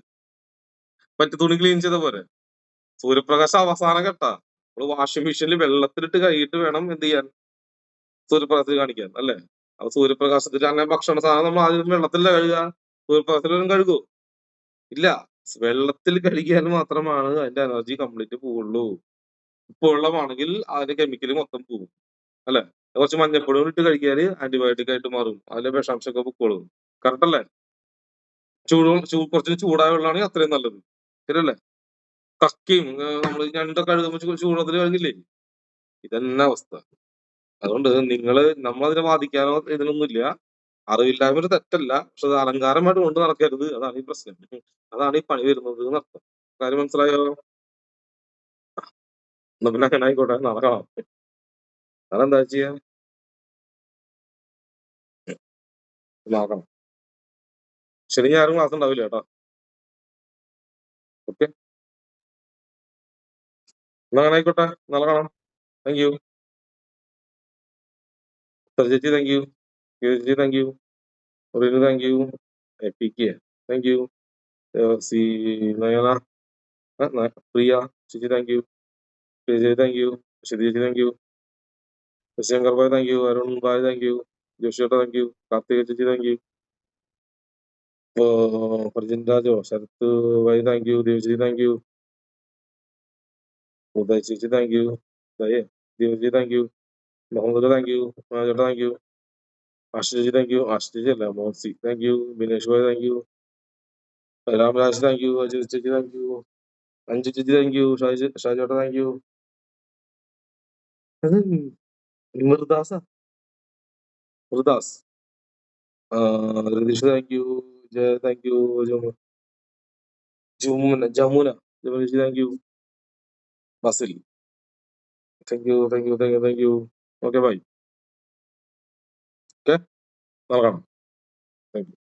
മറ്റു തുണി ക്ലീൻ ചെയ്ത പോരെ. സൂര്യപ്രകാശം അവസാനം ഘട്ടാ. നമ്മള് വാഷിംഗ് മെഷീനിൽ വെള്ളത്തിലിട്ട് കഴുകിയിട്ട് വേണം എന്ത് ചെയ്യാൻ, സൂര്യപ്രകാശത്തിൽ കാണിക്കാൻ അല്ലെ. അപ്പൊ സൂര്യപ്രകാശത്തിൽ അങ്ങനെ ഭക്ഷണ സാധനം നമ്മൾ ആദ്യം വെള്ളത്തിലല്ല കഴുകുക, സൂര്യപ്രകാശത്തിലും കഴുകൂ ഇല്ല. വെള്ളത്തിൽ കഴുകിയാൽ മാത്രമാണ് അതിന്റെ എനർജി കംപ്ലീറ്റ് പോവുള്ളൂ. ഉപ്പുവെള്ളമാണെങ്കിൽ അതിന്റെ കെമിക്കൽ മൊത്തം പോകും അല്ലെ. കുറച്ച് മഞ്ഞപ്പൊടി ഇട്ട് കഴിക്കാല് ആന്റിബയോട്ടിക് ആയിട്ട് മാറും, അതിലെ വിഷാംശമൊക്കെ പൊക്കോളും. കറക്റ്റ് അല്ലേ? കുറച്ച് ചൂടായ വെള്ളമാണെങ്കിൽ അത്രയും നല്ലത്, ശരിയല്ലേ? കക്കയും നമ്മൾ ഞണ്ടൊക്കെ കഴുകുമ്പോൾ ചൂടുവെള്ളത്തിൽ കഴുകില്ലേ, ഇതന്നെ അവസ്ഥ. അതുകൊണ്ട് നമ്മളതിനെ വാദിക്കാനോ ഇതിനൊന്നുമില്ല. അറിവില്ലായ്മ ഒരു തെറ്റല്ല, പക്ഷെ അത് അലങ്കാരമായിട്ട് കൊണ്ട് നടക്കരുത്, അതാണ് ഈ പ്രശ്നം. അതാണ് ഈ പണി വരുന്നത് എന്നർത്ഥം. കാര്യം മനസ്സിലായോ? എന്നാ പിന്നെ അങ്ങനെ ആയിക്കോട്ടെ, നാളെ കാണാം. നാളെ എന്താ ചെയ്യാ, നാളെ കാണാം. ശനി ഞായറും ക്ലാസ് ഉണ്ടാവില്ല കേട്ടോ. ഓക്കെ, എന്നാ അങ്ങനെ ആയിക്കോട്ടെ, നാളെ കാണാം. താങ്ക് യു ചേച്ചി, താങ്ക് യു ചേച്ചി, thank you thank you P K, thank you C Nayana, Priya ചേച്ചി, താങ്ക് യു ചേച്ചി, താങ്ക് യു ശ്രുതി ചേച്ചി, താങ്ക് യു ശശിശങ്കർ ഭായ്, താങ്ക് യു അരുൺ ഭായ്, താങ്ക് യു ജോഷി ചേട്ടാ, താങ്ക് യു കാർത്തിക ചേച്ചി, താങ്ക് യു പ്രജിൻ രാജോ, ശരത് ഭായ്, thank you Devaji, thank you Uday ചേച്ചി, thank you Devaji, thank you Muhammad, thank you ചേട്ടാ, thank you Ashish, thank you Ashish ചേച്ചി അല്ല മോൻസി, താങ്ക് യു ബിനേഷ് ഭായ്, thank you Ramraj, thank you Ajith ചേച്ചി, താങ്ക് യു അഞ്ജു ചേച്ചി, താങ്ക് യു ഷാജേട്ടാ, താങ്ക് യു മൃദാസ Mridas Ratheesh, thank you Jaya, thank you Jamuna Jamuna ചേച്ചി, thank you Basil, thank you thank you thank you thank you okay bye. Okay, നാളെ കാണാം. Thank U.